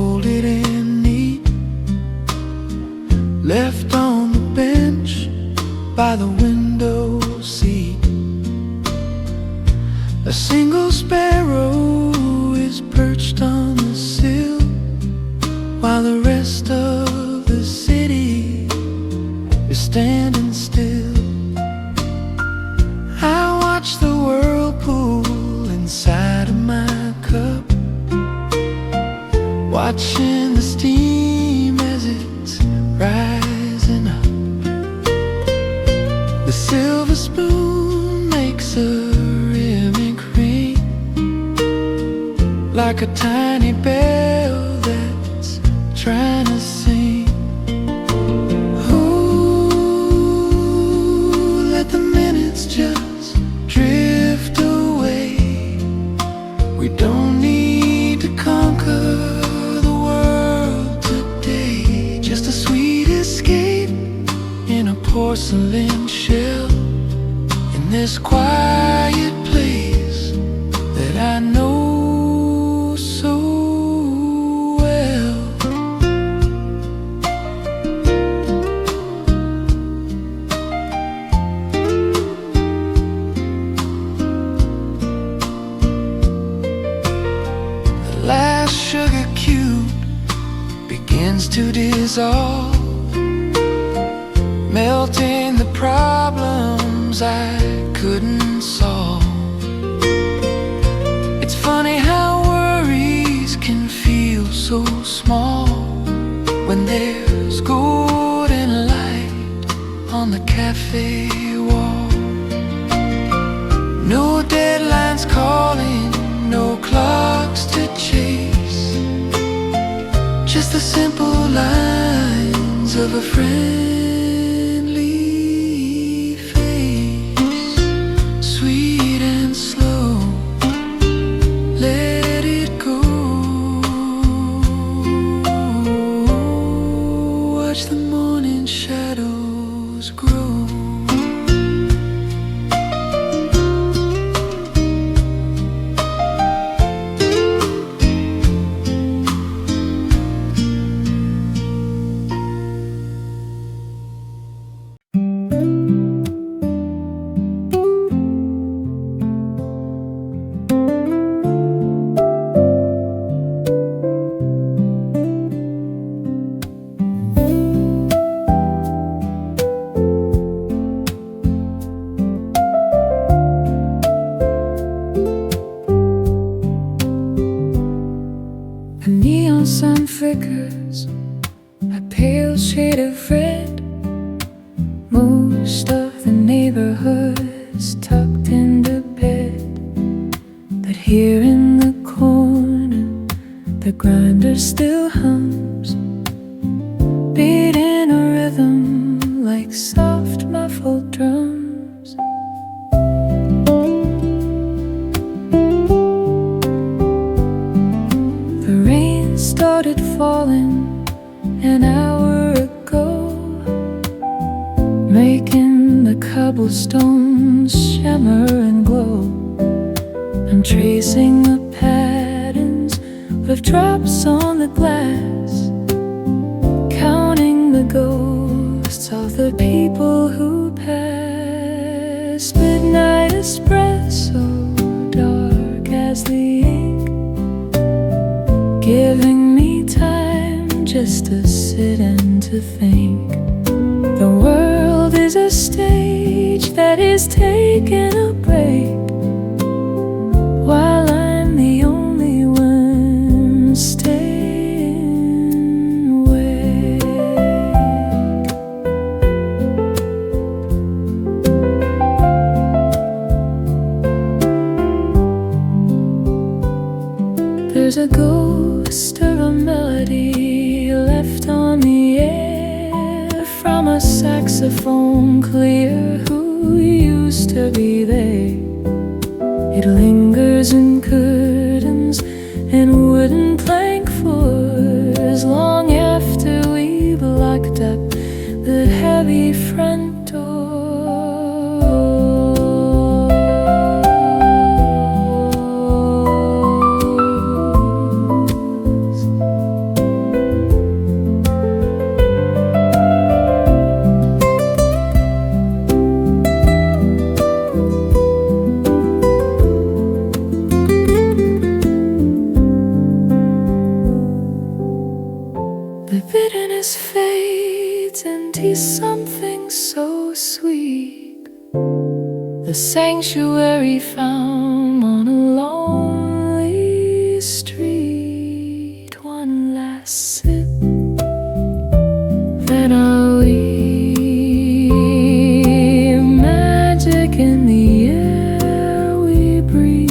folded and neat, left on the bench by the window seat. A single sparrow is perched on the sill, while the rest of the city is standing still. I watch the whirlpool inside of my cup, watching the steam as it's rising up. The silver spoon makes a rimming ring, like a tiny bell that's trying to sing. Ooh, let the minutes just drift away. We don't need to conquer the world today. Just a sweet escape in a porcelain shell, in this quiet place that I know so well. The last sugar cube begins to dissolve, melting the problems I couldn't solve. It's funny how worries can feel so small when there's golden light on the cafe wall. No deadlines calling, no clocks to chase, just the simple lines of a friendly face. Sweet and slow, let it go. Watch the morning shadows grow. A neon sign flickers, a pale shade of red. Most of the neighborhood's tucked into bed, but here in the corner, the grinder still hums, beating a rhythm like soft muffled drums. The rain started falling an hour ago, making the cobblestones shimmer and glow. I'm tracing the patterns of drops on the glass, counting the ghosts of the people who pass. Midnight espresso, dark as the ink, giving me time just to sit and to think. The world is a stage that is taking a break, while I'm the only one staying awake. There's a ghost of a melody left on the air from a saxophone clear who used to be there. It lingers in curtains and wooden plank floors long after we blocked up the heavy front door. The bitterness fades into something so sweet. The sanctuary found on a lonely street. One last sip, then I'll leave. Magic in the air we breathe.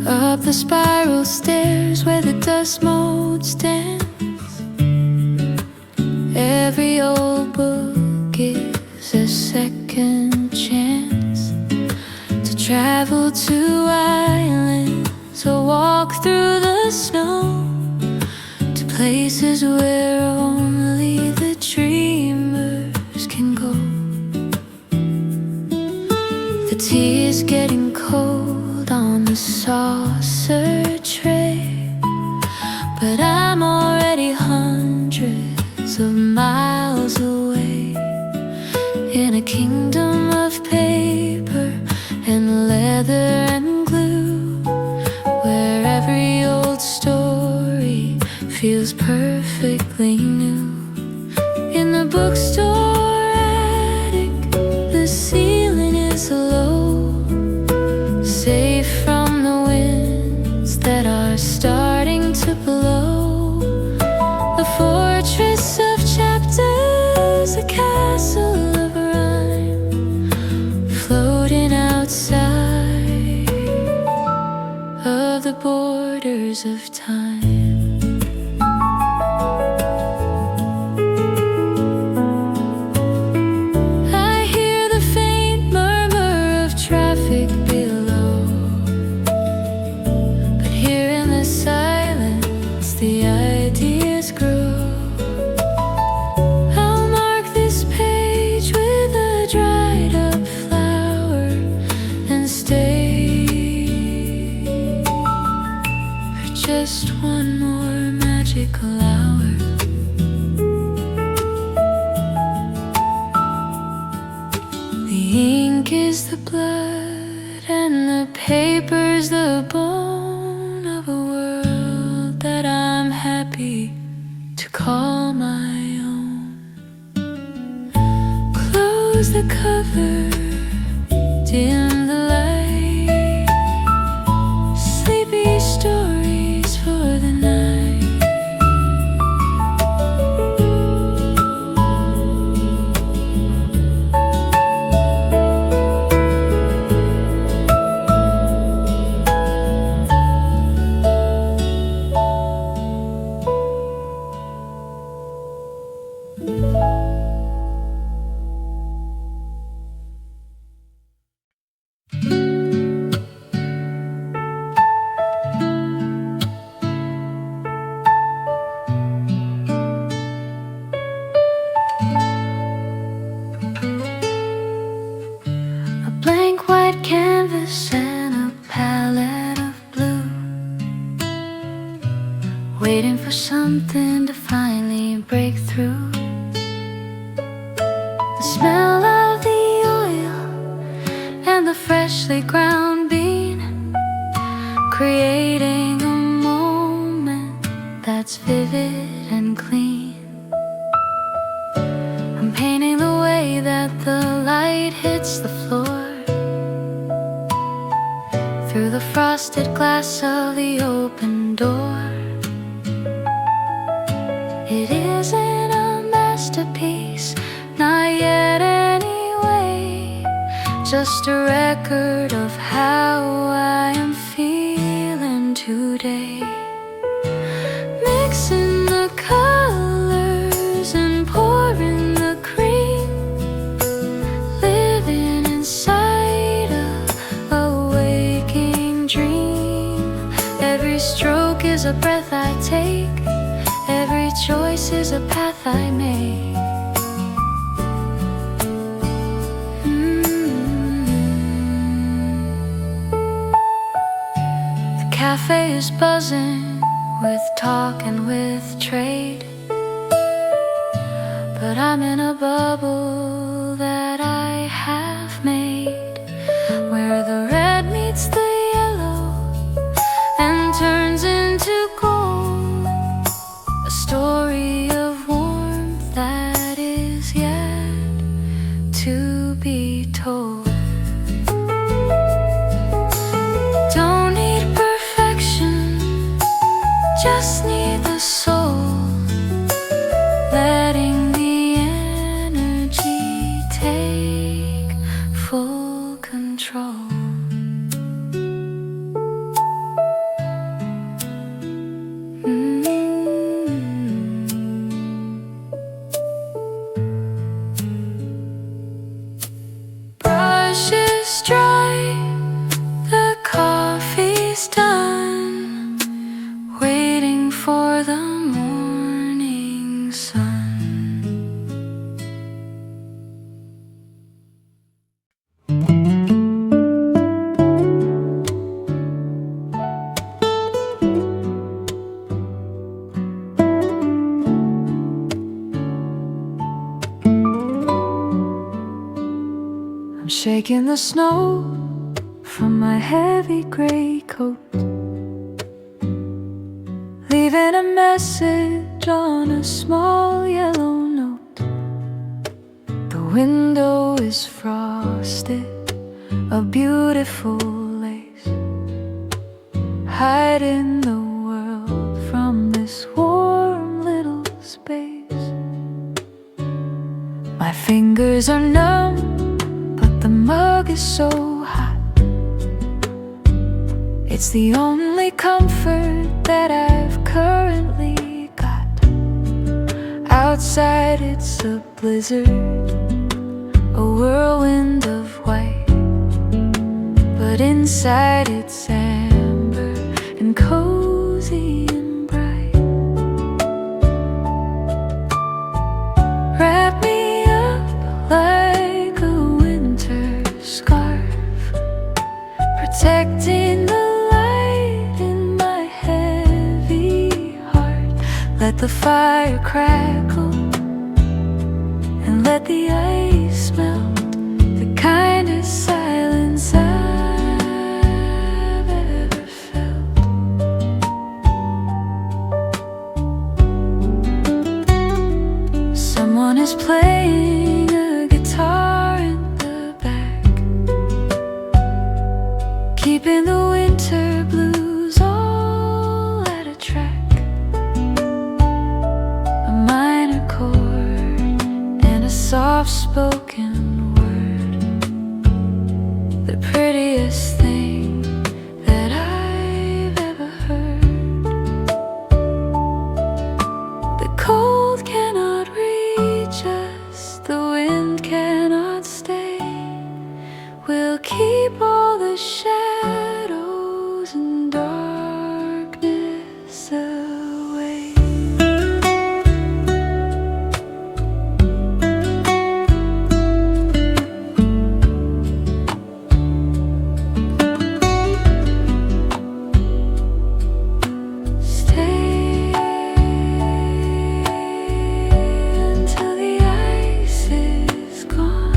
Up the spiral stairs where the dust mold stands. Every old book gives a second chance to travel to islands or walk through the snow, to places where only the dreamers can go. The tea is getting cold on the saucer tray, but I'm already hundreds of miles away, in a kingdom of paper and leather and glue, where every old story feels perfectly new. In the bookstore attic, the ceiling is low, safe from the winds that are starting to blow. A fortress of chapters, a castle of rhyme, floating outside of the borders of time. I hear the faint murmur of traffic below, but here in the silence the ideas grow. I'll mark this page with a dried up flower and stay for just one more magical hour. The ink is the blood and the paper's the bone of a world that I'm happy to call my own. Close the cover, dim the light, sleepy stories for the night. A blank white canvas and a palette of blue, waiting for something to finally break through. The smell of the oil and the freshly ground bean, creating a moment that's vivid and clean. I'm painting the way that the light hits the floor, through the frosted glass of the open door. It isn't a masterpiece, not yet anyway, just a record of how I am feeling today. Mixing the colors and pouring the cream, living inside a waking dream. Every stroke is a breath I take, every choice is a path I make. The cafe is buzzing with talk and with trade, but I'm in a bubble that I have made, where the red meets the yellow and turns into gold, a story of warmth that is yet to be told. Don't need perfection, just need the soul, letting the energy take full control. Brush is dry, the coffee's done, waiting for the morning sun. I'm shaking the snow from my heavy gray coat, leaving a message on a small yellow note. The window is frosted, a beautiful lace, hiding the world from this warm little space. My fingers are numb, but the mug is so hot. It's the only comfort that I've currently got. Outside it's a blizzard, a whirlwind of white, but inside it's amber and cozy and bright. Wrap me up like a winter scarf, protecting the light in my heavy heart. Let the fire crackle and let the ice melt, the kindest silence I've ever felt. Someone is playing a guitar in the back, keeping the winter blues all at a track. A minor chord and a soft-spoken word, the prettiest thing that I've ever heard. The cold cannot reach us, the wind cannot stay. We'll keep all the shadows and darkness away. Stay until the ice is gone.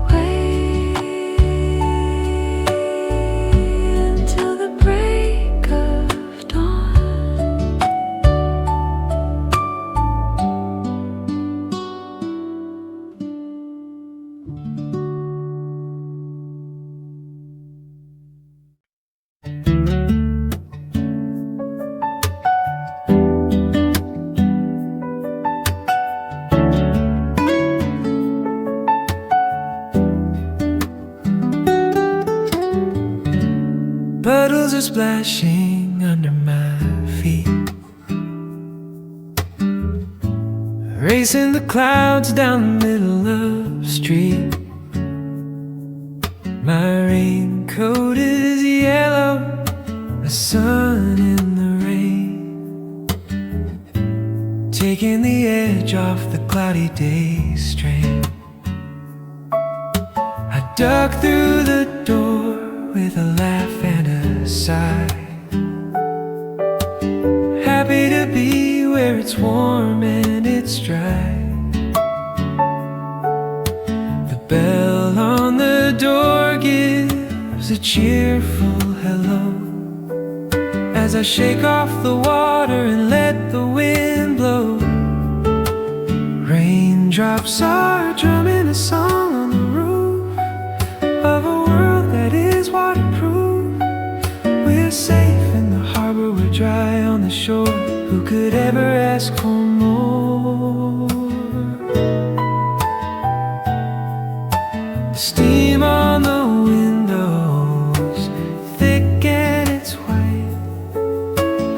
Wait until the break of dawn. Puddles are splashing under my feet, racing the clouds down the middle of the street. raincoat is yellow, the sun in the rain, taking the edge off the cloudy day strain. I duck through the door with a laugh and a sigh, happy to be where it's warm and it's dry. The bell on the door gives a cheerful hello as I shake off the water and let the wind blow. Raindrops are drumming a song on the roof of a world that is waterproof. We're safe in the harbor, we're dry on the shore. Who could ever ask for more? The steam on the windows, thick and it's white.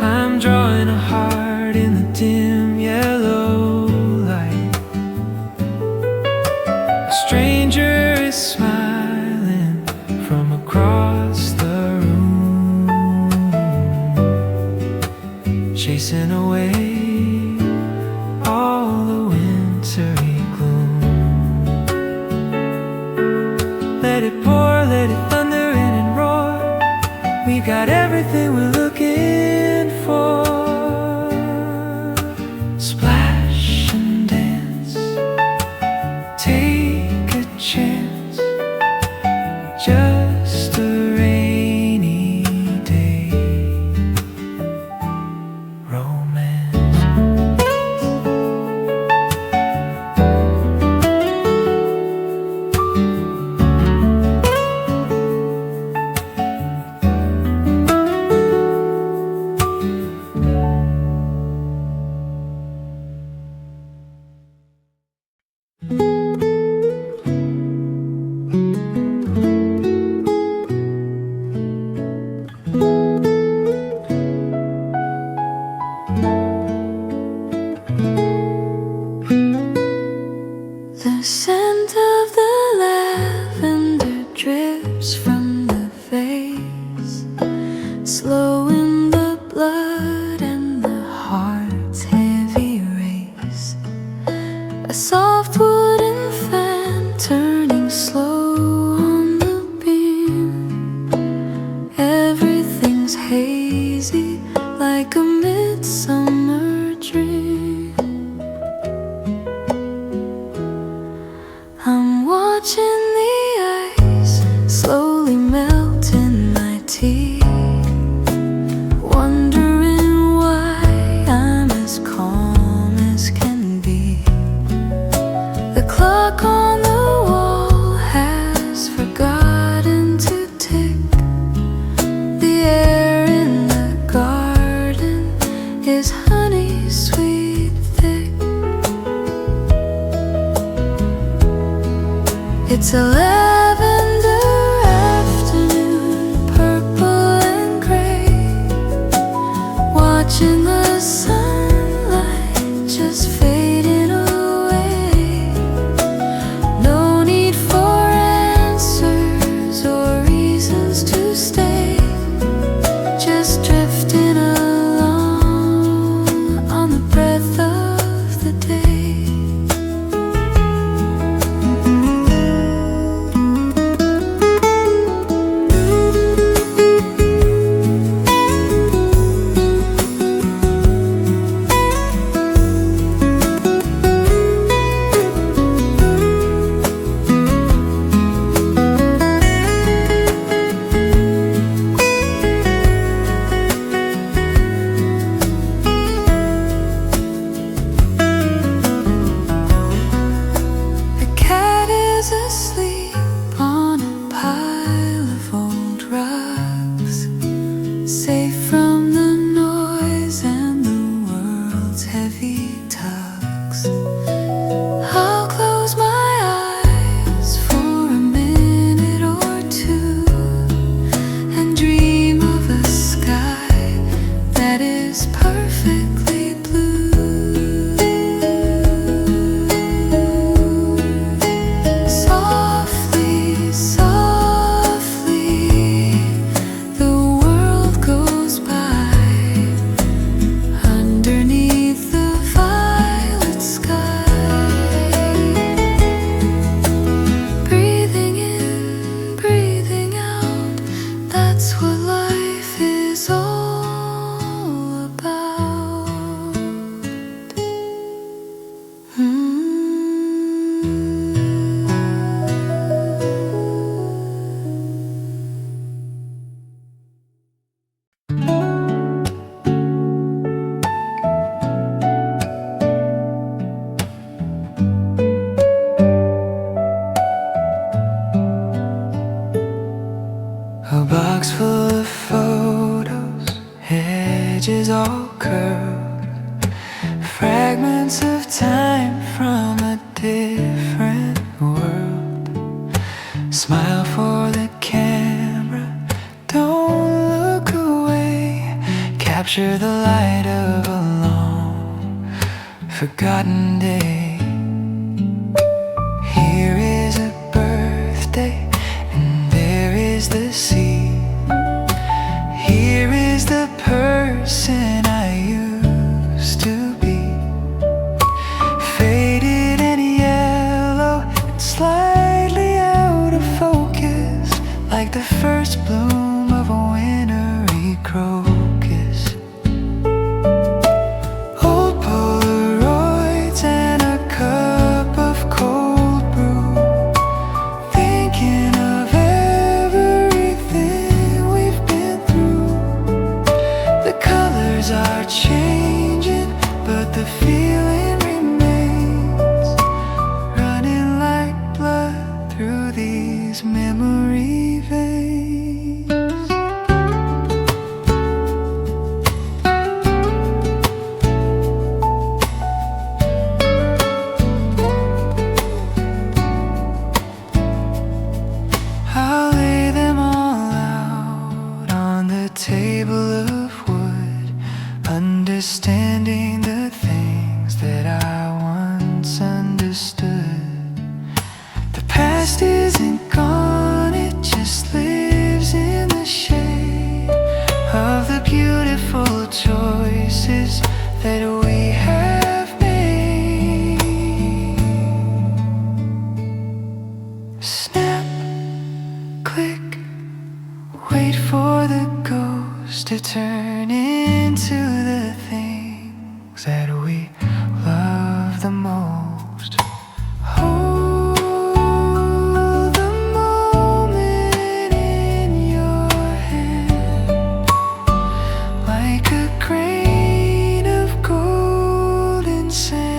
I'm drawing a heart in the dim yellow light. A stranger is smiling from across the room, chasing away all the wintry gloom. Let it pour, let it thunder in and roar. We got everything we're looking for. Splash and dance, take a chance. Just a rainy day romance. The scent of the lavender drips from the vase, slowing the blood and the heart's heavy race. A soft wooden fan turning slow on the beam. Everything's hazy like a midsummer dream. I'm watching the ice slowly melt in my tea, wondering why I'm as calm as can be. The clock on the wall has forgotten to tick. The air in the garden is honey sweet thick. It's a lavender afternoon, purple and gray, watching the sunlight just fading away. No need for answers or reasons to stay, just drifting along on the breath of the day. edges all curled, fragments of time from a different world. Smile for the camera, don't look away. Capture the light of a long forgotten day. Here is a birthday, and there is the sea. Here is the person I used to be, faded and yellow and slightly out of focus, like the first bloom of a wintry crocus. Old Polaroids and a cup of cold brew, thinking of everything we've been through. The colors are changing, but the feeling remains, running like blood through these memory veins. I'll lay them all out on the table of wood, understanding the things that I once understood. The past isn't gone, it just lives in the shade of the beautiful choices that we have made. Snap, click, wait for the ghost to turn into the things that we love the most. Hold the moment in your hand, like a grain of golden sand.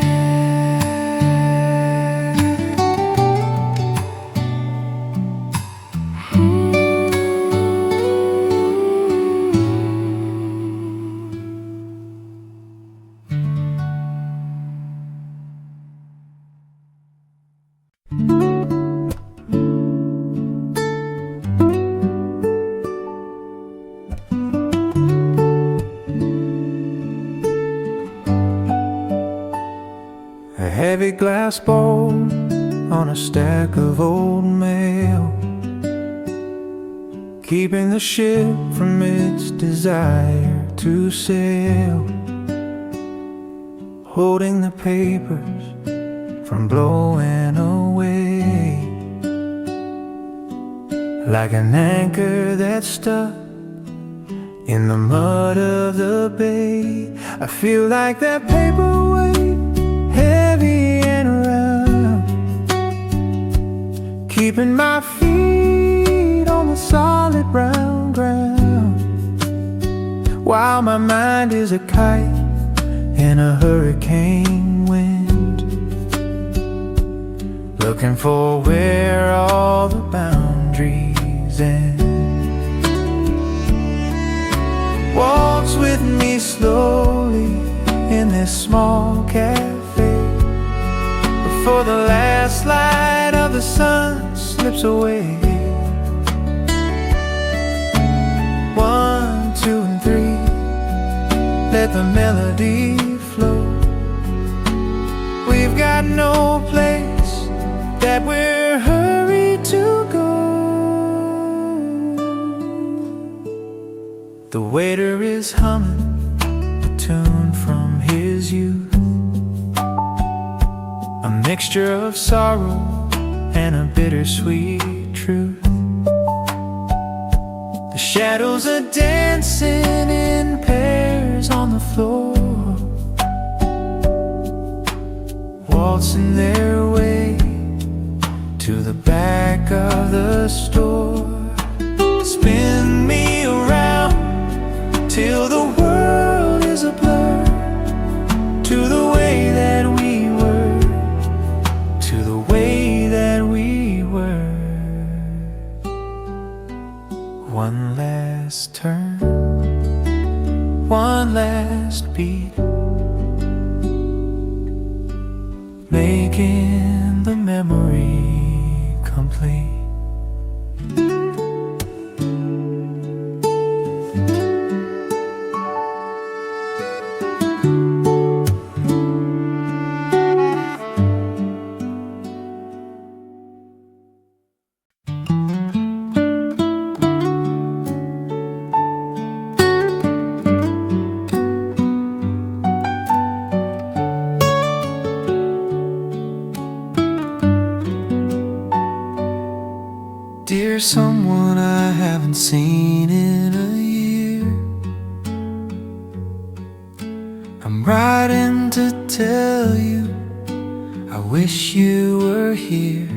A heavy glass bowl on a stack of old mail, keeping the ship from its desire to sail, holding the papers from blowing away, like an anchor that's stuck in the mud of the bay. I feel like that paperweight, heavy and round, keeping my feet on the solid brown ground, while my mind is a kite in a hurricane wind, looking for where all the boundaries end. Waltz with me slowly in this small cafe, before the last light of the sun slips away. 1, 2, and 3, let the melody flow. We've got no place that we're hurried to go. The waiter is humming a tune from his youth, a mixture of sorrow and a bittersweet truth. The shadows are dancing in pairs on the floor, waltzing their way to the back of the store. Spin me around till the world is a blur, to the way that we were, to the way that we were. One last turn, one last beat, making the memory complete. Dear someone I haven't seen in a year, I'm writing to tell you I wish you were here.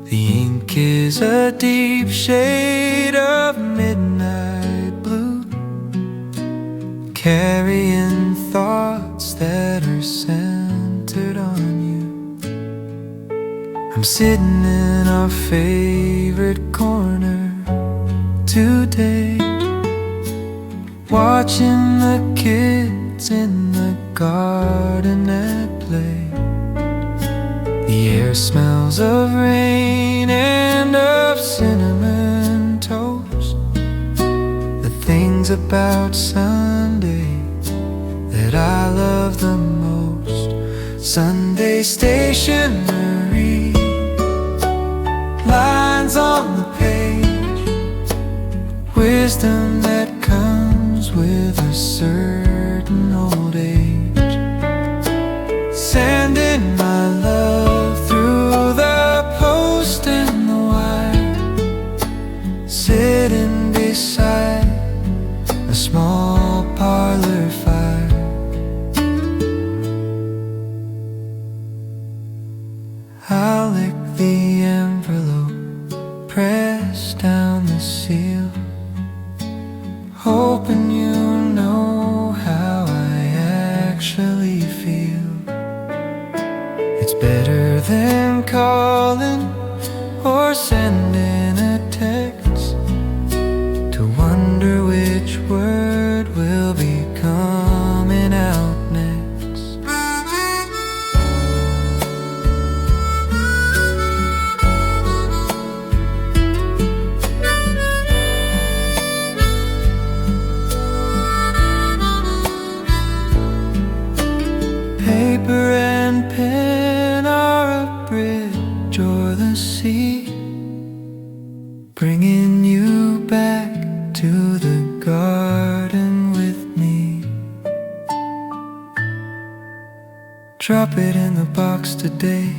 The ink is a deep shade of midnight blue, carrying thoughts that are centered on you. I'm sitting in our favorite corner today, watching the kids in the garden at play. The air smells of rain and of cinnamon toast, the things about Sunday that I love the most. Sunday stationery, lines on the page, wisdom that comes with a certain old age. Sending my love through the post and the wire, sitting beside a small parlor fire. I'll lick the envelope, press down the seal, hoping you know how I actually feel. It's better than calling or sending a text to wonder which word will be coming out next. Paper and pen are a bridge or the sea, bringing you back to the garden with me. Drop it in the box today.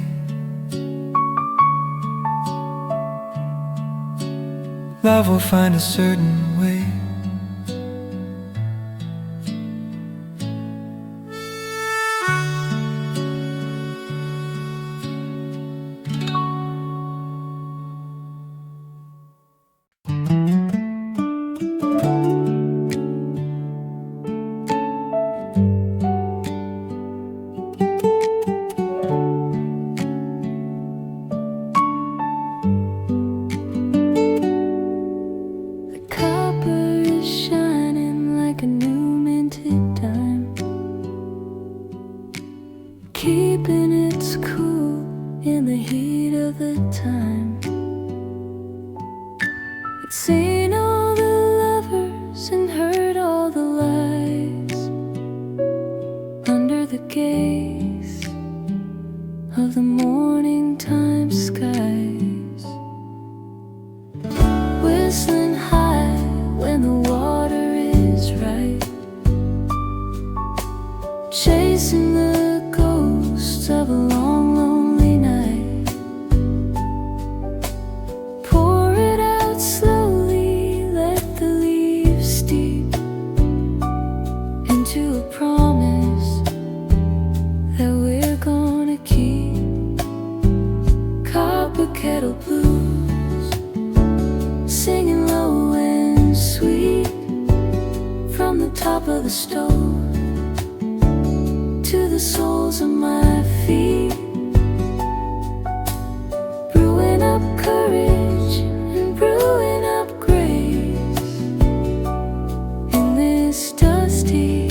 Love will find a certain way. Seen all the lovers and heard all the lies under the gaze of the morning time skies, whistling high when the water is right, chasing the ghosts of a long lonely night. Pour it out slowly, let the leaves steep into a promise that we're gonna keep. Copper kettle blues, singing low and sweet from the top of the stove to the soles of my feet, brewing up courage and brewing up grace in this dusty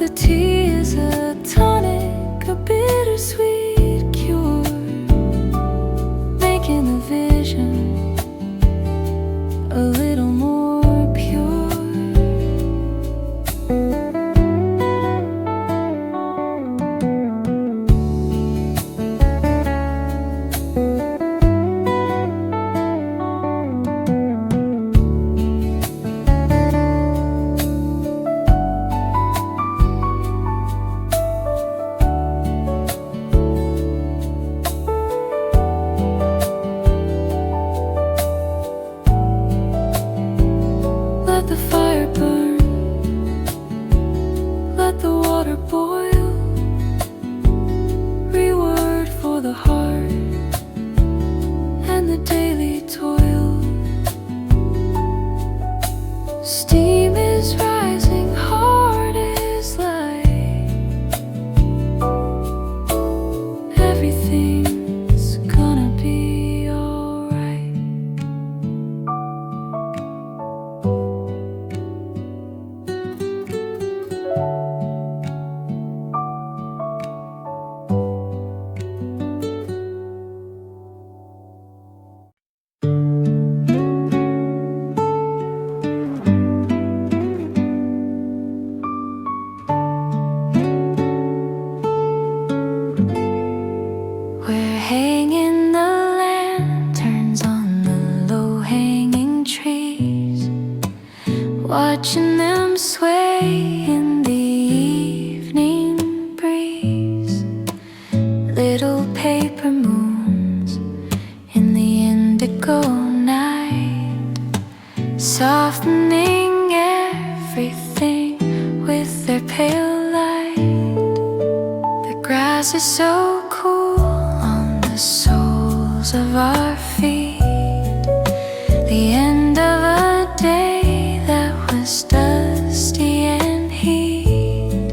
The tea is a tonic, a bittersweet cure, making the vision a little more pure. Let the fire burn, let the water boil, reward for the heart and the daily toil. Steam is rising, heart is light, everything's gonna be alright. We're hanging the lanterns on the low-hanging trees, watching them sway in the evening breeze. Little paper moons in the indigo night, softening everything with their pale light. The grass is so cool on the soles of our feet. The end of a day that was dusty and heat.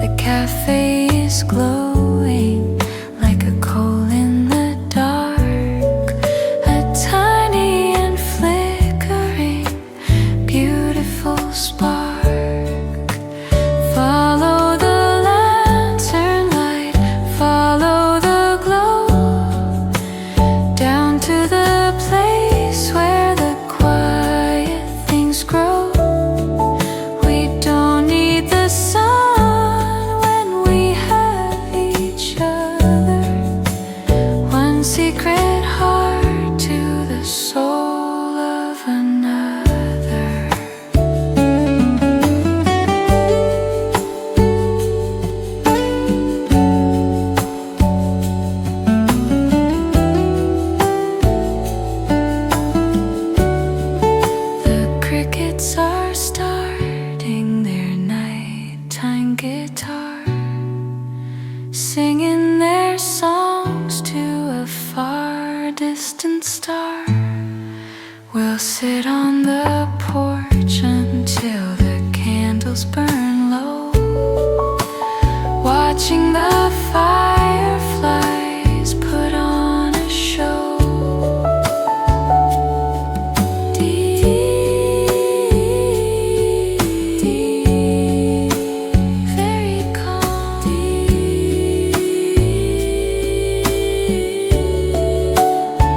The cafe is glowing like a coal in the dark, a tiny and flickering, beautiful spark. Follow the lantern light, follow the glow, down to the place where the quiet things grow. We don't need the sun when we have each other. One secret heart to the soul of another. The crickets are starting their nighttime guitar, singing their songs to a far distant star. We'll sit on the porch until the candles burn low, watching the fireflies put on a show. Deep, very calm.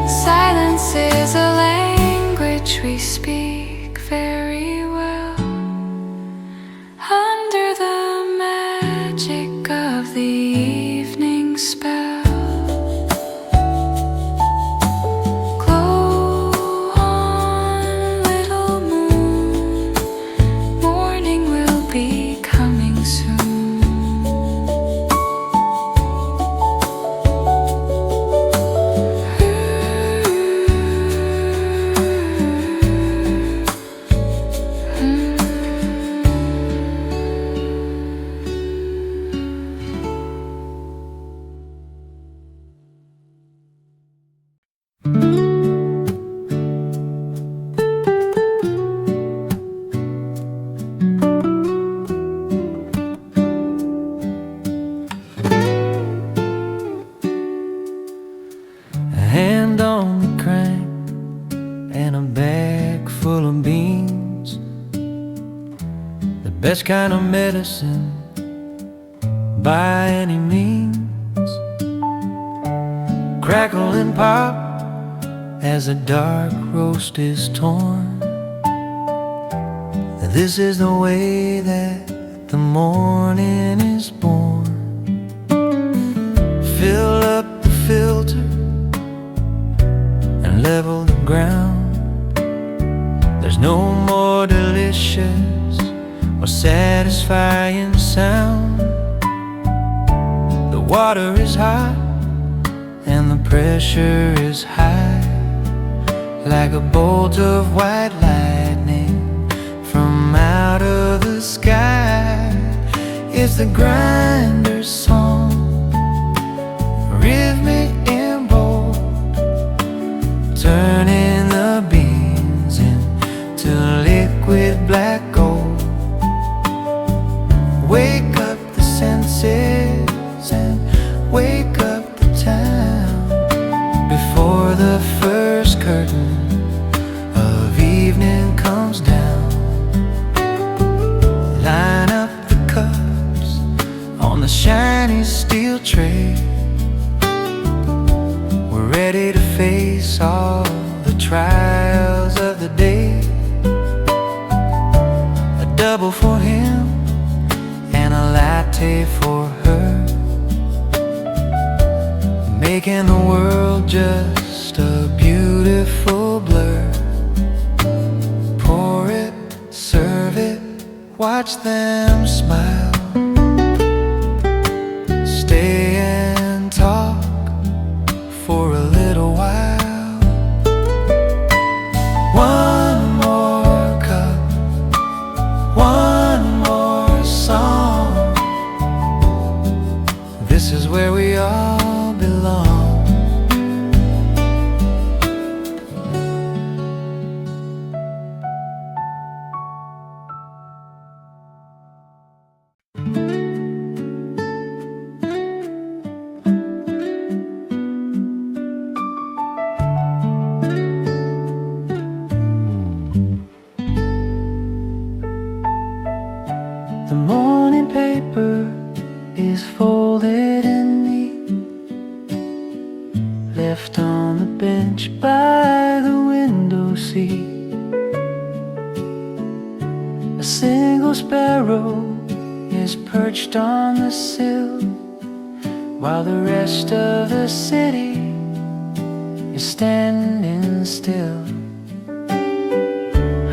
Silence is a language we speak very well, under the magic of the evening spell. Glow on, little moon, morning will be coming soon. A hand on the crank and a bag full of beans, the best kind of medicine by any means. Crackle and pop as a dark roast is torn. This is the way that the morning is born. Fill up the filter and level the ground. There's no more delicious or satisfying sound. The water is hot and the pressure is high, like a bolt of white lightning from out of the sky. It's the grinder's song, rhythmic and bold, turning the beans into liquid black gold. Wake up the senses and wake up the town before the first curtain of evening comes down. Line up the cups on the shiny steel tray. We're ready to face all the trials of the day. A double for him and a latte for her, making the world just a beautiful blur. Pour it, serve it, watch them smile. Stay and talk for a little while. One more cup, one more song. This is where we all belong. The morning paper is folded and neat, left on the bench by the window seat. A single sparrow is perched on the sill, while the rest of the city is standing still.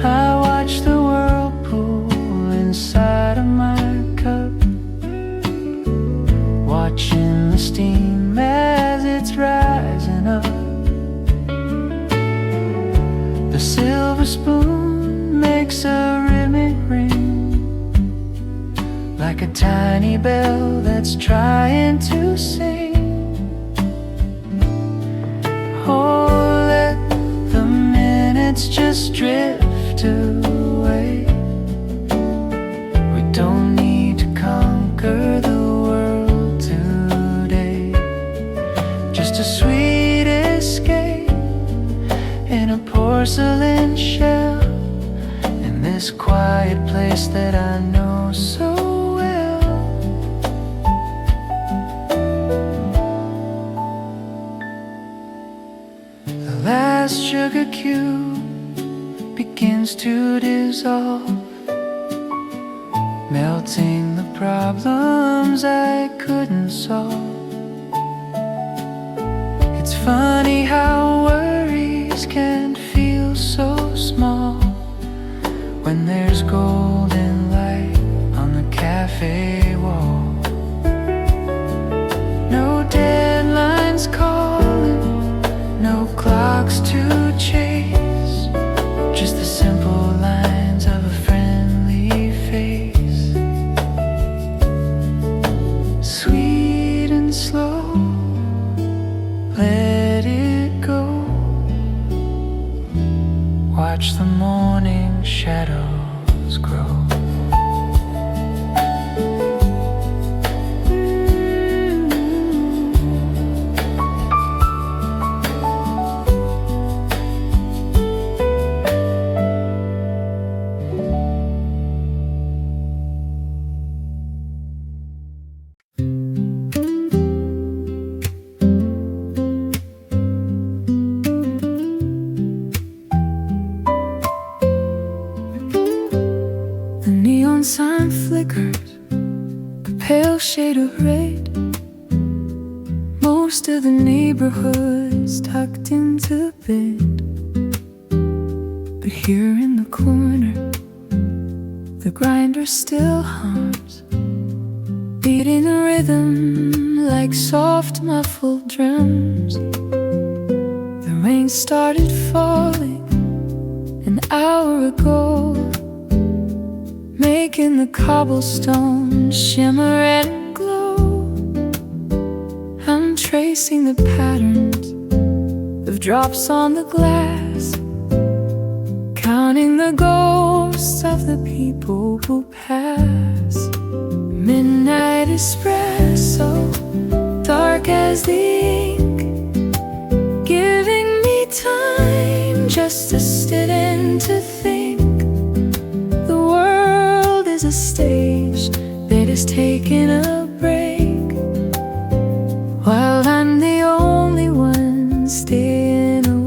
I watch the whirlpool inside of my cup, watching the steam as it's rising up. The silver spoon makes a rimming ring, like a tiny bell that's trying to sing. Oh, let the minutes just drift away. We don't need to conquer the world today. Just a sweet escape in a porcelain shell, in this quiet place that I know so well. The last sugar cube begins to dissolve, melting the problems I couldn't solve. It's funny how worries can feel so small when there's golden light on the cafe wall. No deadlines calling, no clocks to chase, just the simple lines of a friendly face. Sweet and slow, let it go. lamp flickers, a pale shade of red. Most of the neighborhood's tucked into bed, but here in the corner, the grinder still hums, beating a rhythm like soft muffled drums. The rain started falling an hour ago, making the cobblestone shimmer and glow. I'm tracing the patterns of drops on the glass, counting the ghosts of the people who pass. Midnight espresso, dark as the ink, giving me time just to sit and to think. The world is a stage that is taking a break, while I'm the only one staying awake.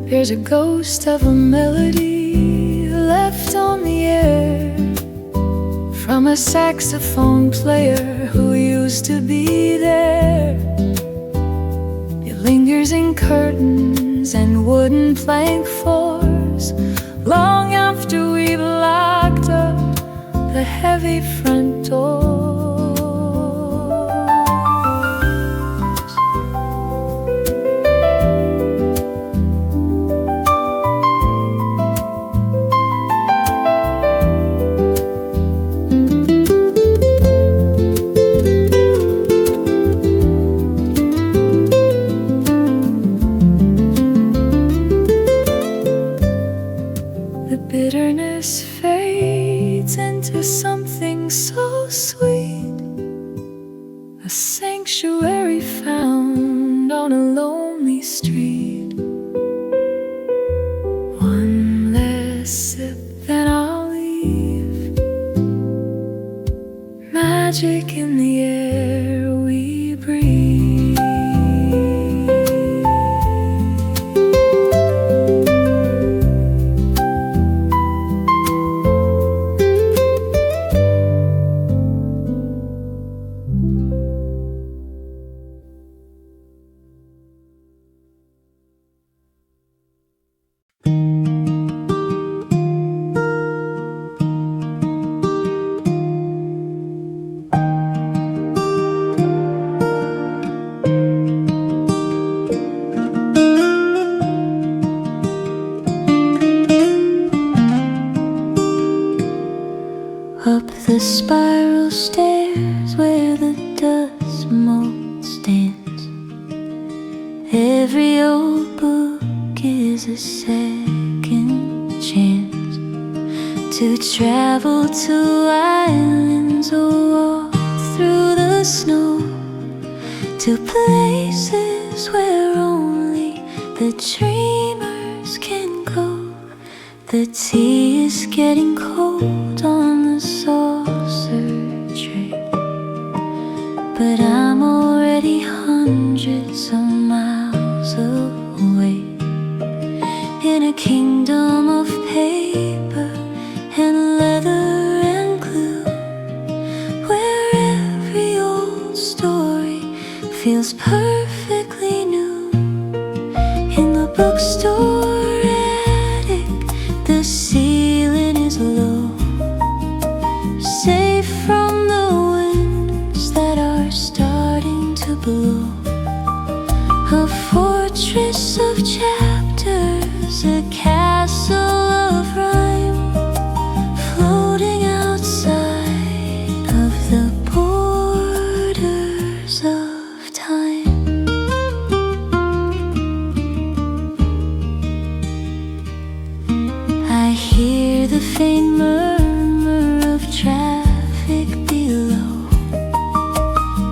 There's a ghost of a melody left on the air from a saxophone player who used to be there. It lingers in curtains and wooden plank floors long after we've locked up the heavy front door. Bitterness fades into something so sweet, a sanctuary found on a lonely street. One less sip then I'll leave, magic in the air we breathe. Up the spiral stairs where the dust mold stands, every old book is a second chance to travel to islands or walk through the snow, to places where only the dreamers can go. The tea is getting cold on the saucer tray, but I'm already hundreds of miles away, in a kingdom of paper and leather and glue, where every old story feels perfectly new. In the bookstore attic, the ceiling is low, safe from the winds that are starting to blow. A fortress of chapters, a castle of rhyme, floating outside of the borders of time. I hear the faint murmur of traffic below,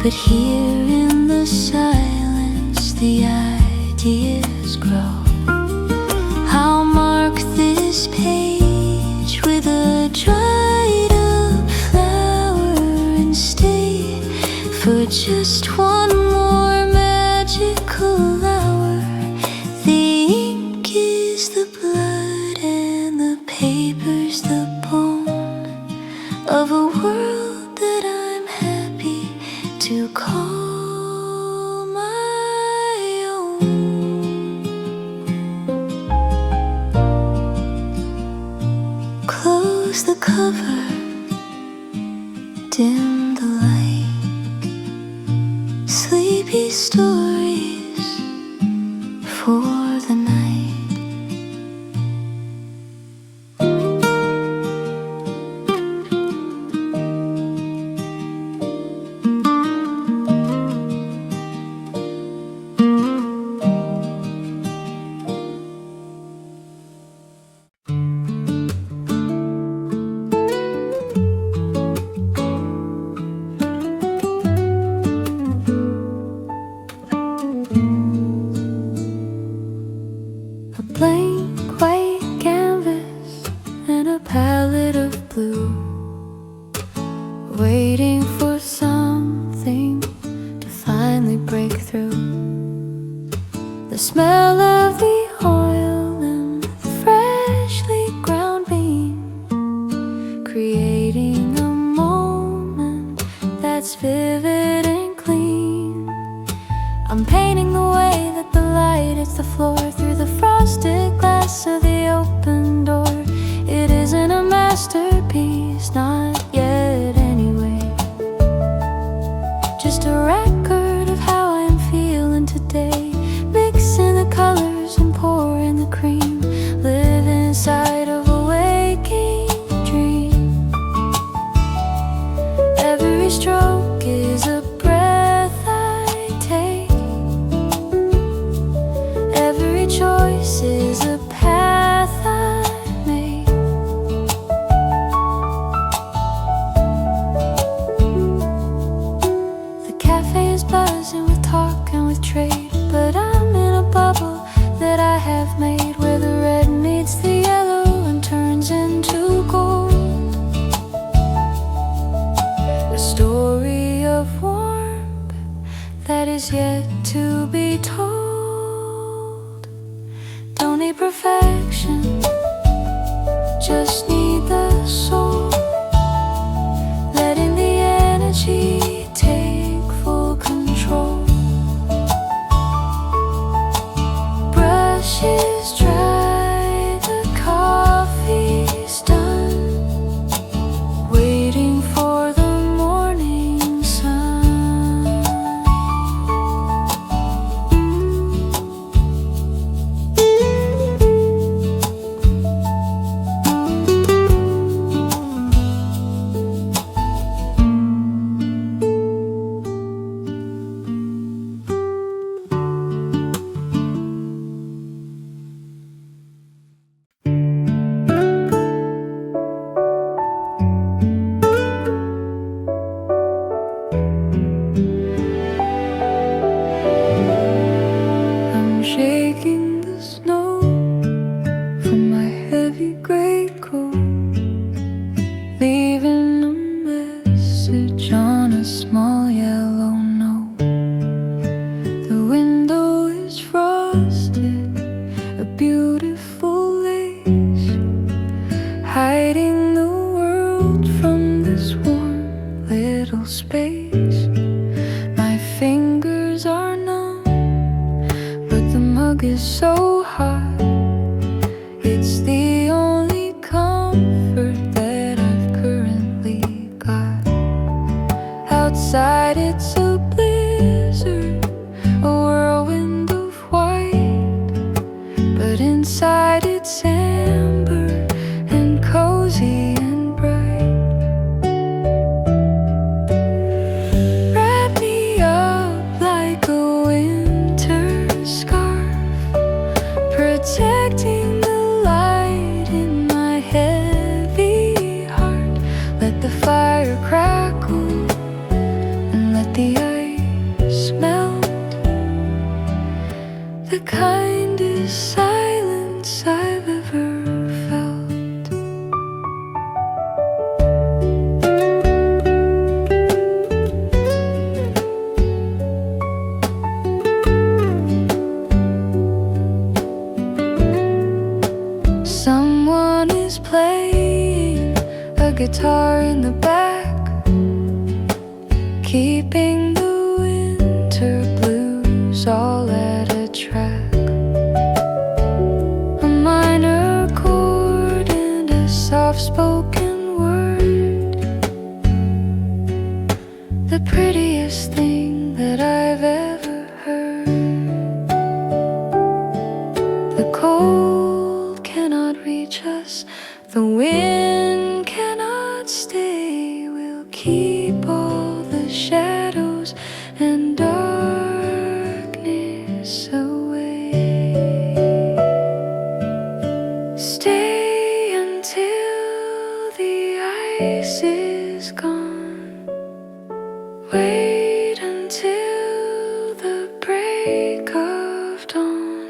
but here in the silence the ideas grow. I'll mark this page with a dried up flower and stay for just one more through. The smell of the oil and the freshly ground bean, creating a moment that's vivid and clean. I'm painting the way that the light hits the floor through the frosted glass of the open door. It isn't a masterpiece, not yet anyway. Just a record of how I'm feeling today. Mixing the colors and pouring the cream. Live inside of a waking dream. Every stroke is a breath I take. Every choice is a path I make. The cafe is buzzing with talk and with trade, but I'm in a bubble that I have made, where the red meets the yellow and turns into gold. A story of warmth that is yet to be told. Don't need perfection, just need the soul. Letting the energy take full control. Brushes dry, the coffee's done. Waiting for the morning sun. I'm shaking the snow from my heavy greatcoat, leaving a message on a small yellow note. The window is frosted, a beautiful lace, hiding the world from this warm little space. My fingers are numb, but the mug is so hot. It's the only comfort that I've currently got. Outside it's a blizzard, a whirlwind of white, but inside it's amber and cozy and bright. Wrap me up like a winter scarf, protecting the light in my heavy heart. Let the fire crackle and let the ice melt. The kindest silence I've ever felt. Someone is playing a guitar in the back, keeping the winter blues all at a track. A minor chord and a soft-spoken word, the prettiest thing that I've ever heard. The cold cannot reach us, the wind cannot stay. We'll keep all the shadows and darkness away. Stay until the ice is gone. Wait until the break of dawn.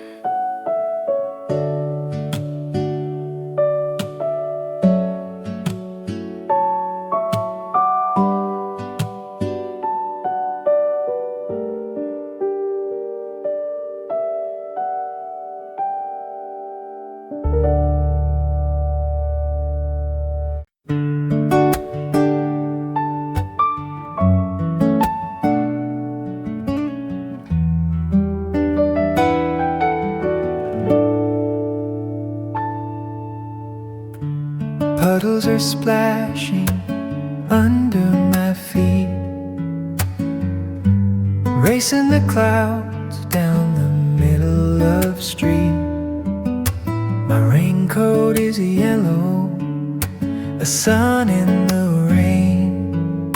ripples are splashing under my feet, racing the clouds down the middle of the street. My raincoat is yellow, a sun in the rain,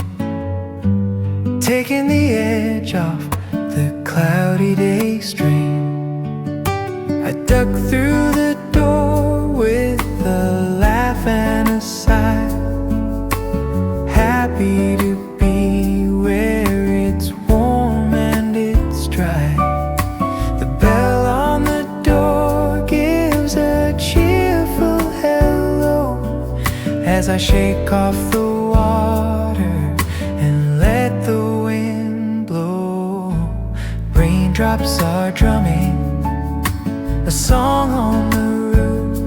taking the edge off the cloudy day strain. I duck through the door with a laugh and a sigh, happy to be where it's warm and it's dry. The bell on the door gives a cheerful hello as I shake off the water and let the wind blow. Raindrops are drumming a song on the roof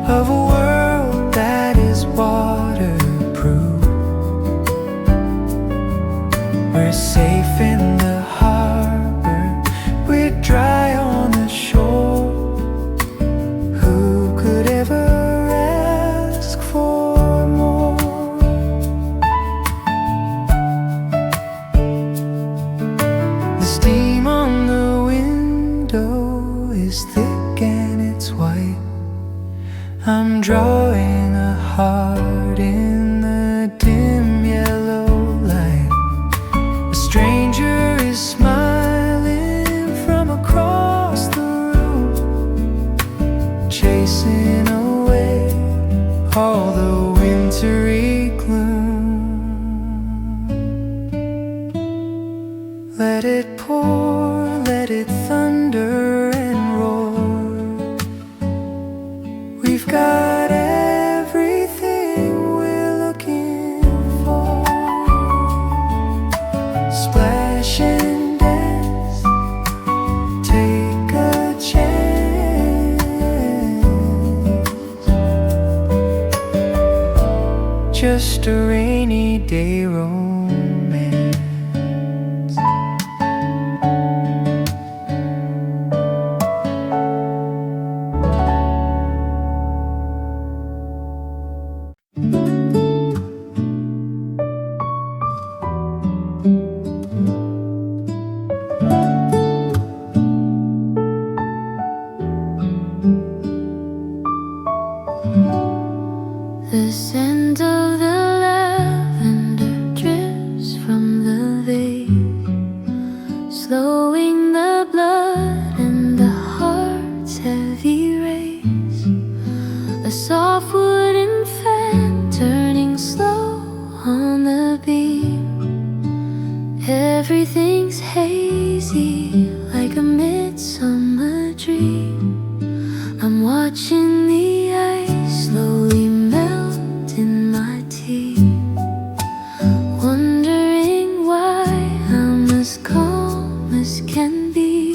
of a world that is waterproof. We're safe in the harbor, we're dry on the shore. Who could ever ask for more? The steam on the window is thick and it's white. I'm drawing a heart in the dim yellow light. A stranger is smiling from across the room, chasing away all the wintry gloom. Let it pour, let it thunder and roar. We've got everything we're looking for. Splash and dance, take a chance. Just a rainy day romance. The scent of the lavender drips from the vase, slowing the blood and the heart's heavy race. A soft wooden fan turning slow on the beam. Everything's hazy like a midsummer dream. I'm watching the ice slowly melt in my tea, wondering why I'm as calm as can be.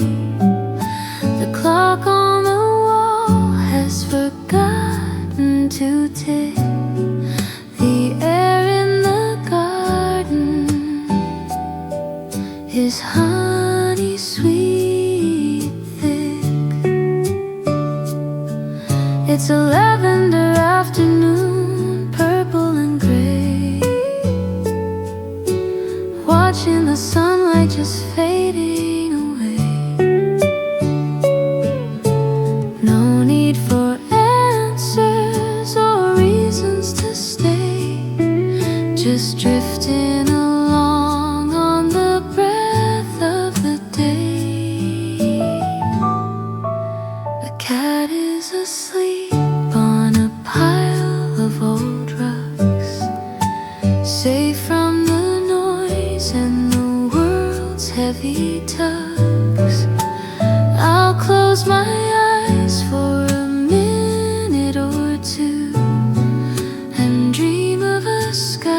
The clock on the wall has forgotten to tick. The air in the garden is honey sweet thick. It's a lavender afternoon, purple and gray, watching the sunlight just fading away. No need for answers or reasons to stay, just drifting along on the breath of the day. A cat is asleep on a pile of old rugs, safe from the noise and the world's heavy tugs. I'll close my eyes for a minute or two and dream of a sky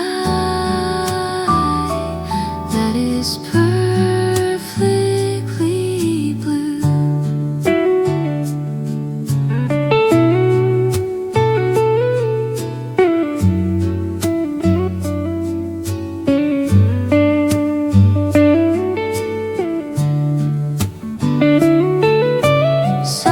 that is perfectly blue. So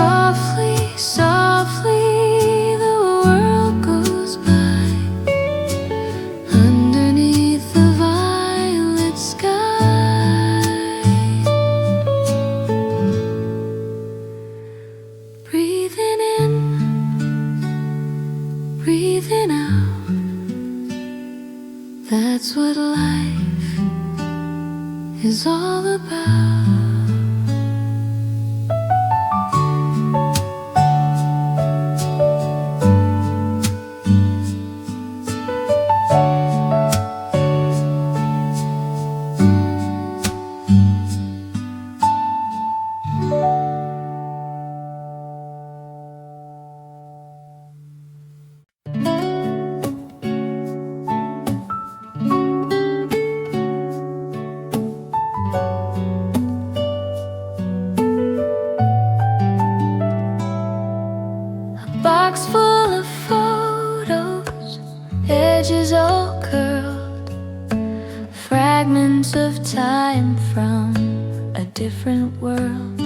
world.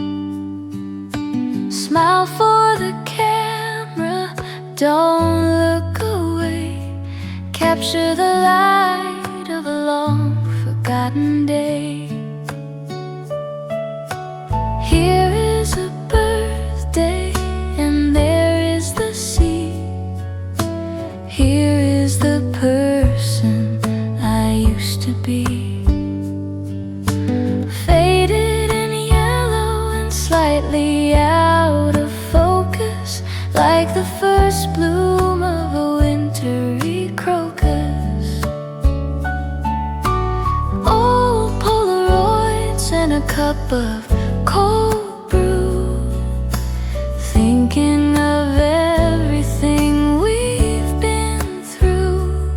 Smile for the camera, don't look away. Capture the light of a long forgotten day. Here is a birthday, and there is the sea. Here is the person I used to be. Faded and yellow and slightly out of focus, like the first bloom of a wintry crocus. Old Polaroids and a cup of cold brew, thinking of everything we've been through.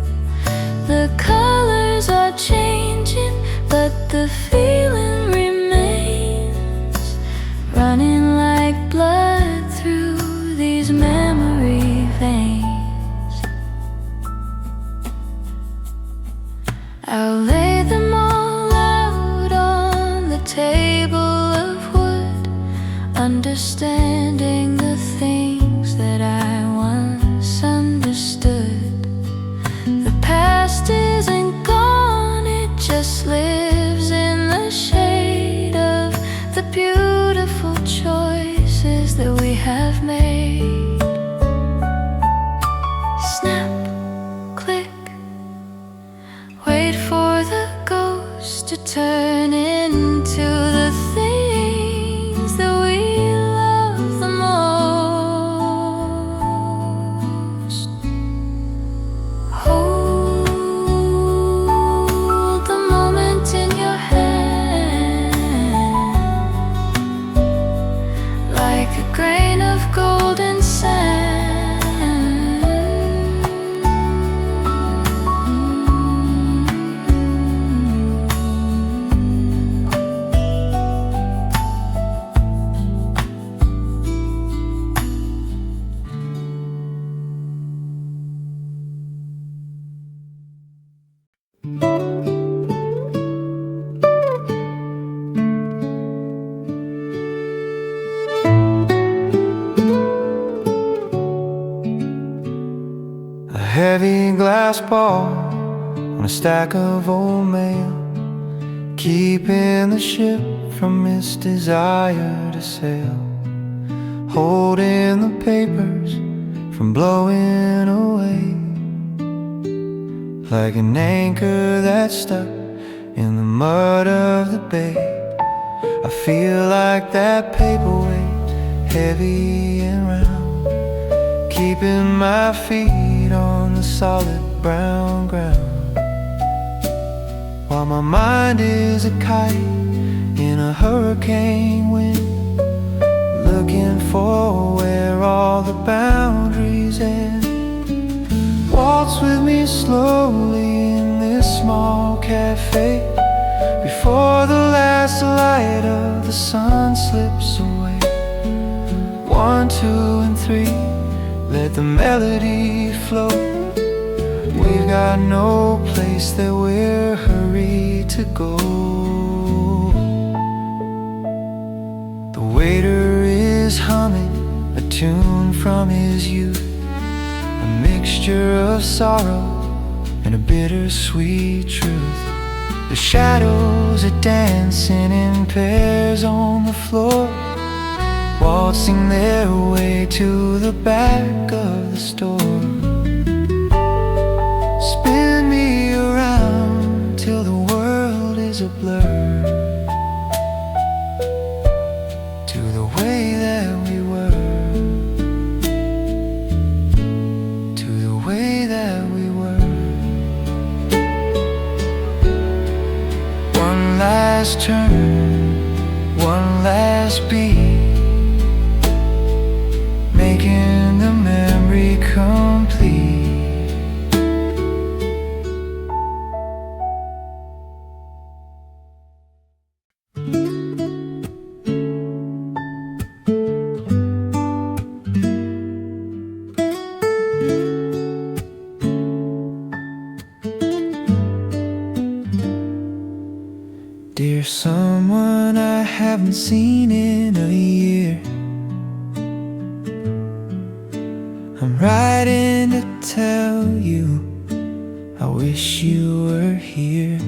The colors are changing, but the feeling remains, running like blood through these memory veins. I'll lay them all out on the table of wood, understanding the things that I once understood. The past isn't gone, it just lives in the shade of the beautiful choices that we have made. Snap, click, wait for the ghost to turn into the things that we love the most. Hold the moment in your hand, like a grain of golden sand. A heavy glass ball on a stack of old mail, keeping the ship from its desire to sail, holding the papers from blowing away, like an anchor that's stuck in the mud of the bay. I feel like that paperweight, heavy and round, keeping my feet on the solid brown ground, while my mind is a kite in a hurricane wind, looking for where all the boundaries end. Waltz with me slowly in this small cafe, before the last light of the sun slips away. 1, 2, and 3, let the melody flow. We've got no place that we're hurried to go. The waiter is humming a tune from his youth, a mixture of sorrow and a bittersweet truth. The shadows are dancing in pairs on the floor, waltzing their way to the back of the store. Spin me around till the world is a blur, to the way that we were, to the way that we were. One last turn, one last beat, making the memory complete. Dear someone I haven't seen in a year. I'm writing to tell you I wish you were here.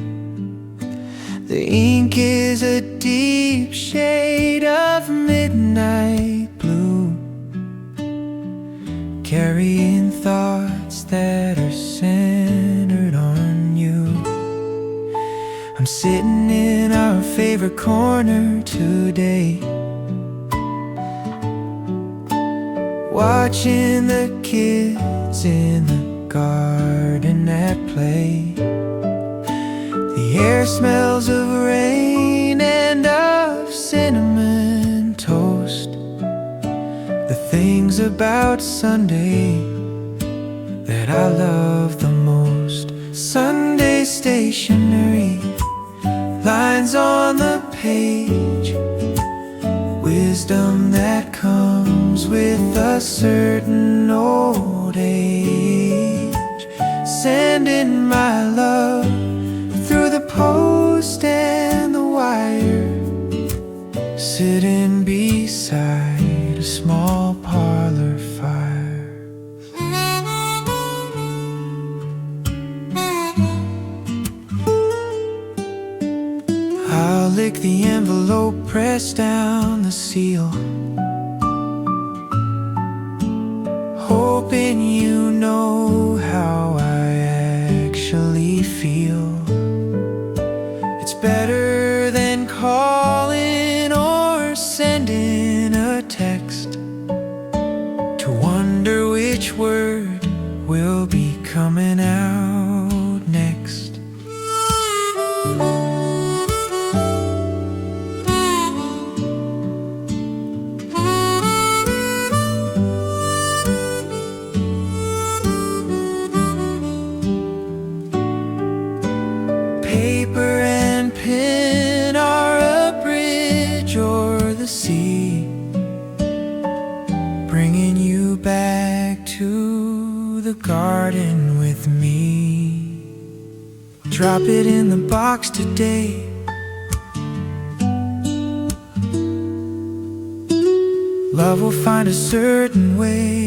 The ink is a deep shade of midnight blue, carrying thoughts that are centered on you. I'm sitting in our favorite corner today, watching the kids in the garden at play. The air smells of rain and of cinnamon toast, the things about Sunday that I love the most. Sunday stationery, lines on the page, wisdom that comes with a certain old age. Sending my love through the post and the wire, sitting beside a small parlor fire. I'll lick the envelope, press down the seal, hoping you know how I actually feel. It's better than calling or sending a text to wonder which word will be coming out next. Paper and pen are a bridge o'er the sea, bringing you back to the garden with me. Drop it in the box today, love will find a certain way.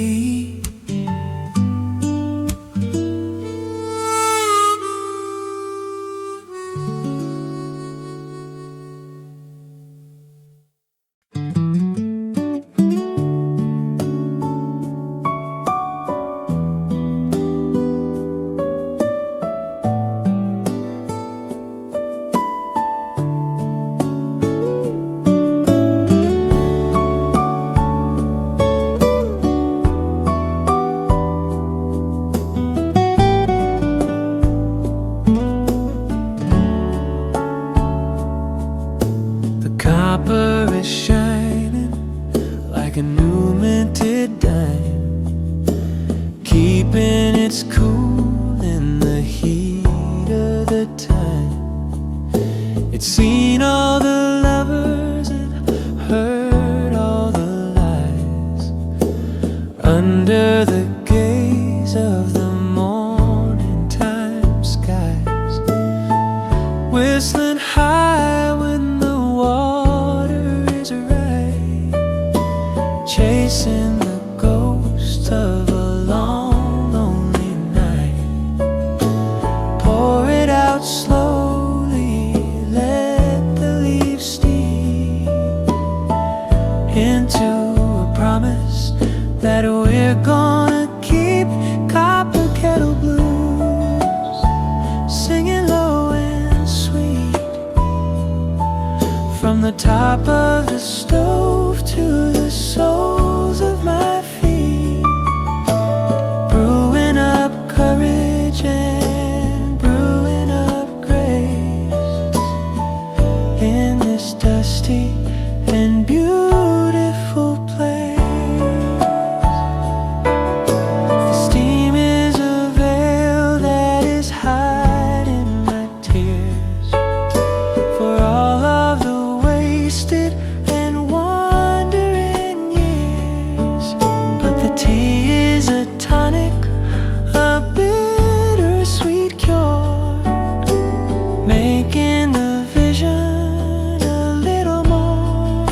Making the vision a little more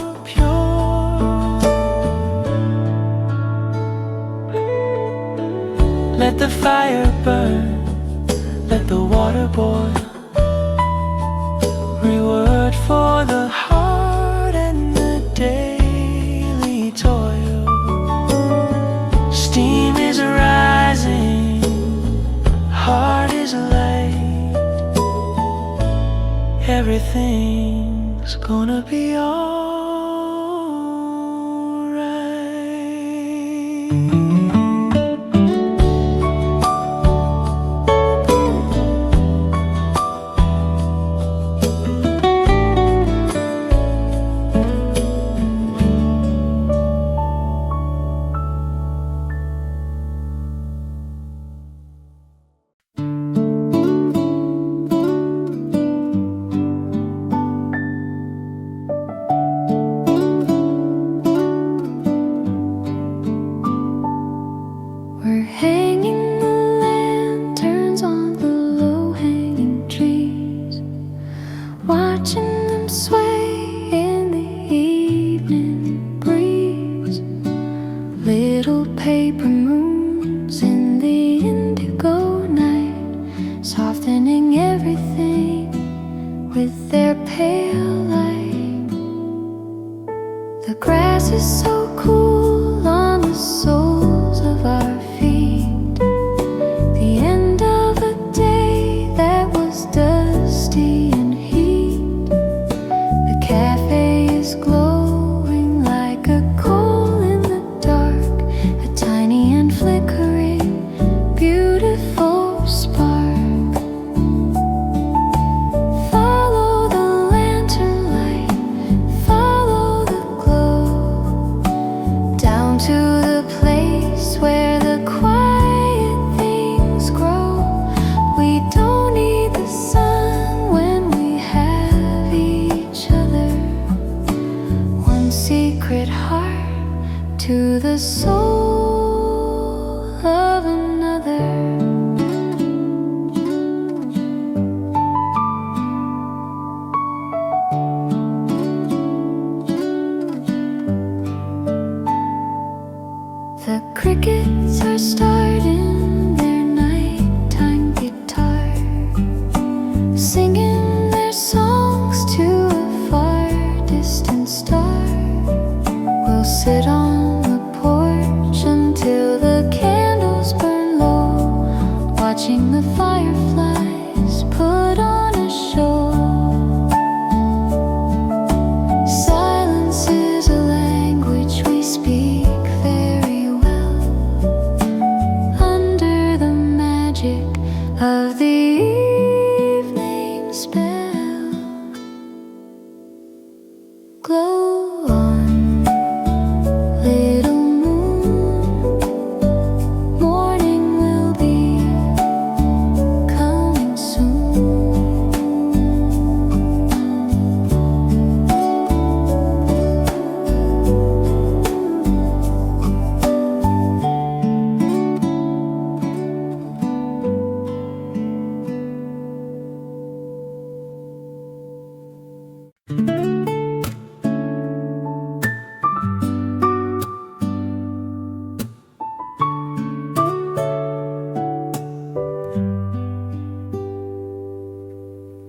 the fire burn, let the water boil. Reward for the heart and the daily toil. Steam is rising, heart is light. Everything's gonna be alright.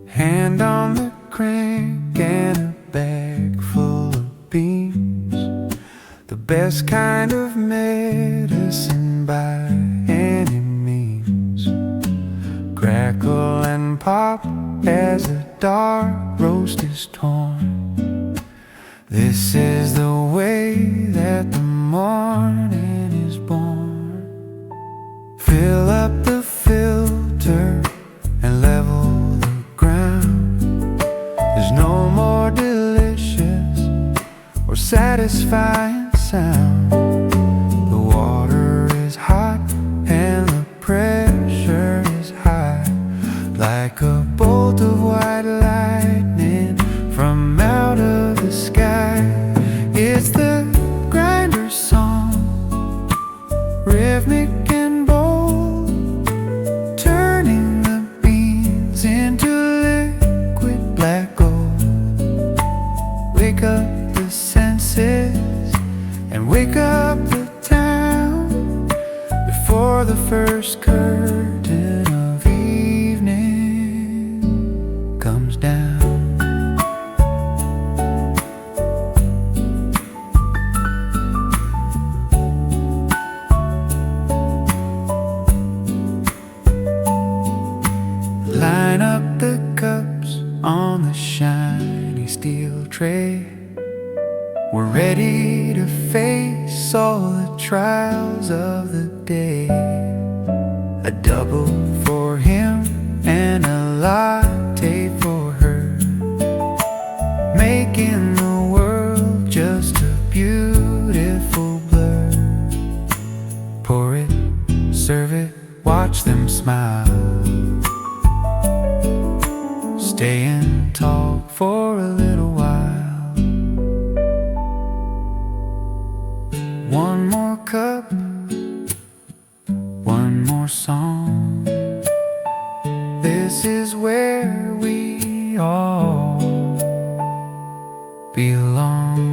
Hand on the crank and a bag full of beans, the best kind of medicine by any means. Crackle and pop as the dark roast is torn. This is the way that the morning is born. Fill up the filter and level the ground. There's no more delicious or satisfying sound. The water is hot and the pressure is high, like a bolt of white lightning from out of the sky. It's the grinder's song, rhythmic and bold, turning the beans into liquid black gold. Wake up the senses and wake up the town before the first curtain We're ready to face all the trials of the day. A double for him and a latte for her, making the world just a beautiful blur. Pour it, serve it, watch them smile, stay and talk for a little while. One more cup, one more song. This is where we all belong.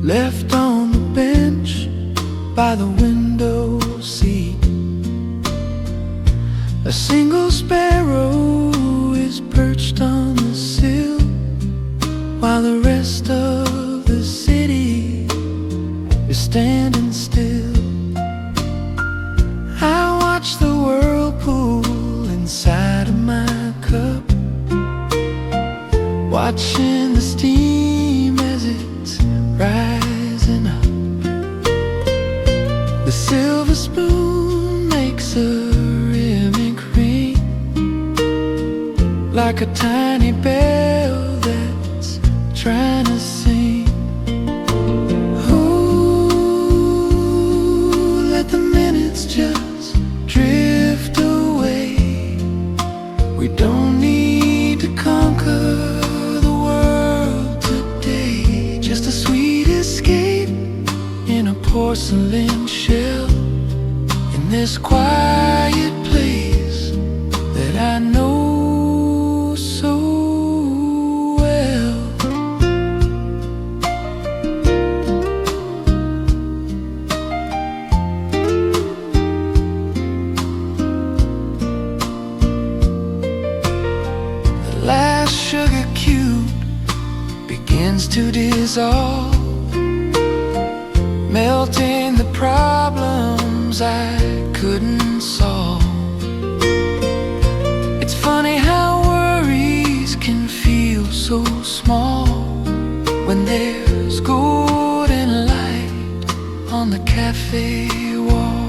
Left on the bench by the window seat, a single sparrow is perched on the sill, while the rest of the city is standing still. I watch the whirlpool inside of my cup, watching the steam as it's rising up. The silver spoon makes a rhythmic ring, like a tiny bell that's trying to sing. Ooh, let the minutes just drift away. We don't need to conquer the world today, just a sweet escape in a porcelain shell, in this quiet place that I know so well. The last sugar cube begins to dissolve, melting the problems I couldn't solve. It's funny how worries can feel so small when there's golden light on the cafe wall.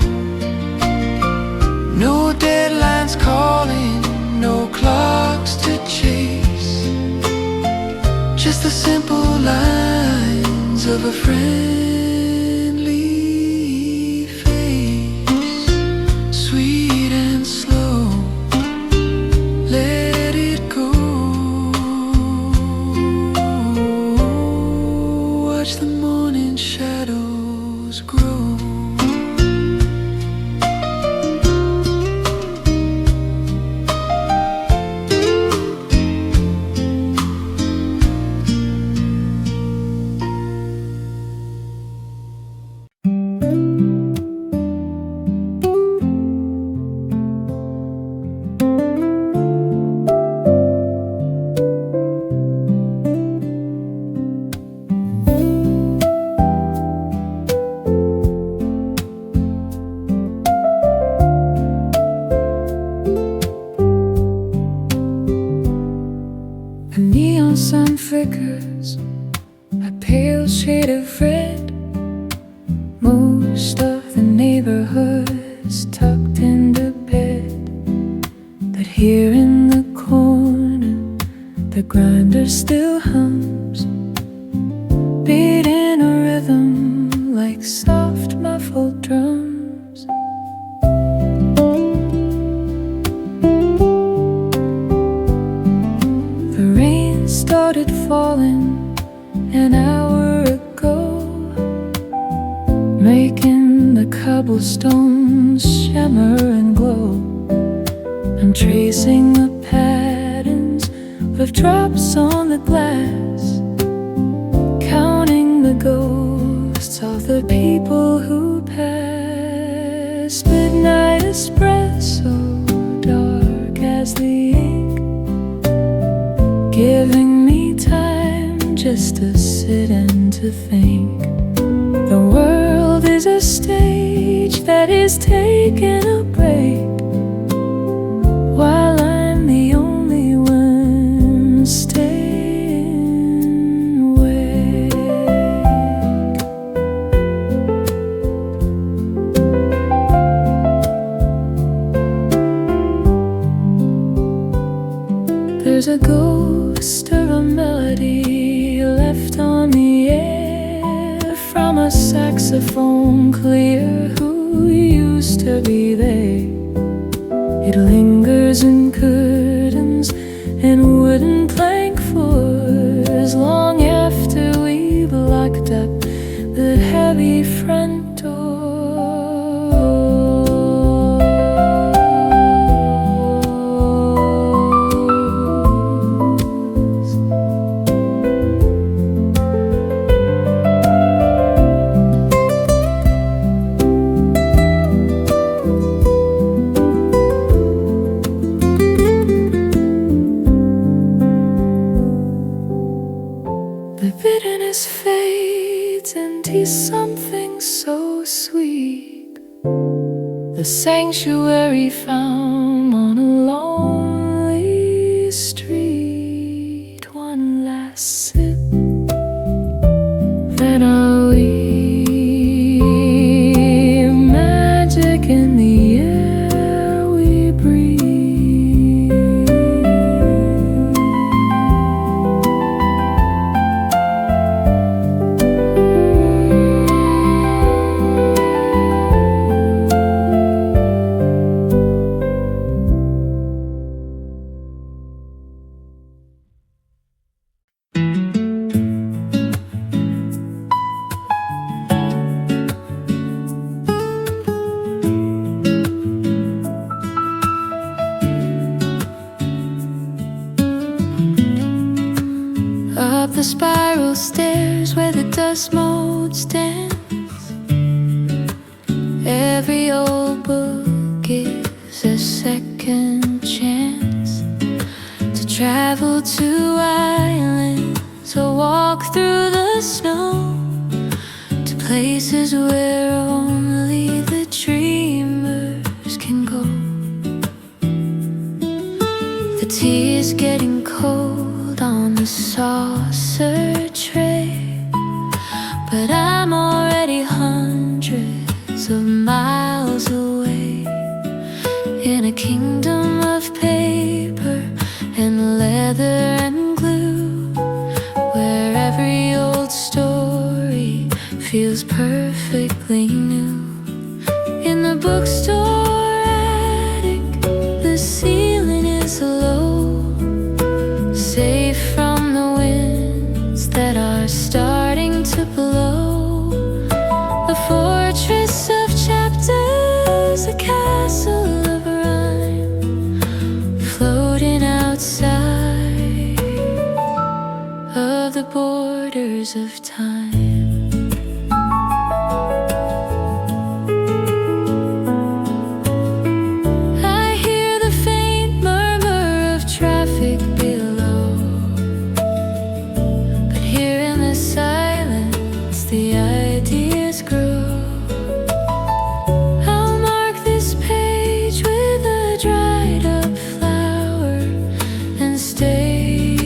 No deadlines calling, no clocks to chase, just the simple lines of a friendly face. Sweet and slow, let it go. Watch the morning shadows grow. A neon sign flickers, a pale shade of red. Most of the neighborhood's tucked into bed, but here in the corner the grinder still hums, beating a rhythm like soft muffled drums. cobblestones shimmer and glow. I'm tracing the patterns of drops on the glass, counting the ghosts of the people who pass. Midnight espresso, dark as the ink, giving me time just to sit and to think. The world is a stage that is taking a break, while I'm the only one staying awake. There's a ghost of a melody left on the air from a saxophone clear who used to be there. It lingers in curtains and wooden plank floors long after we've locked up the heavy front door. The bitterness fades into something so sweet, the sanctuary found on a lonely street. One last sip, then I'll leave. Magic in the air we breathe. Up the spiral stairs where the dust motes dance, every old book gives a second chance to travel to islands or walk through the snow, to places where only the dreamers can go. The tea is getting cold on the saucer tray, but I'm already hundreds of miles away, in a kingdom of paper and leather and glue, where every old story feels perfectly new. In the bookstore attic, the ceiling is low, safe from the winds that are starting to blow. A fortress of chapters, a castle of rhyme, floating outside of the borders of time. I hear the faint murmur of traffic below, but here in the silence the ideas grow. I'll mark this page with a dried up flower and stay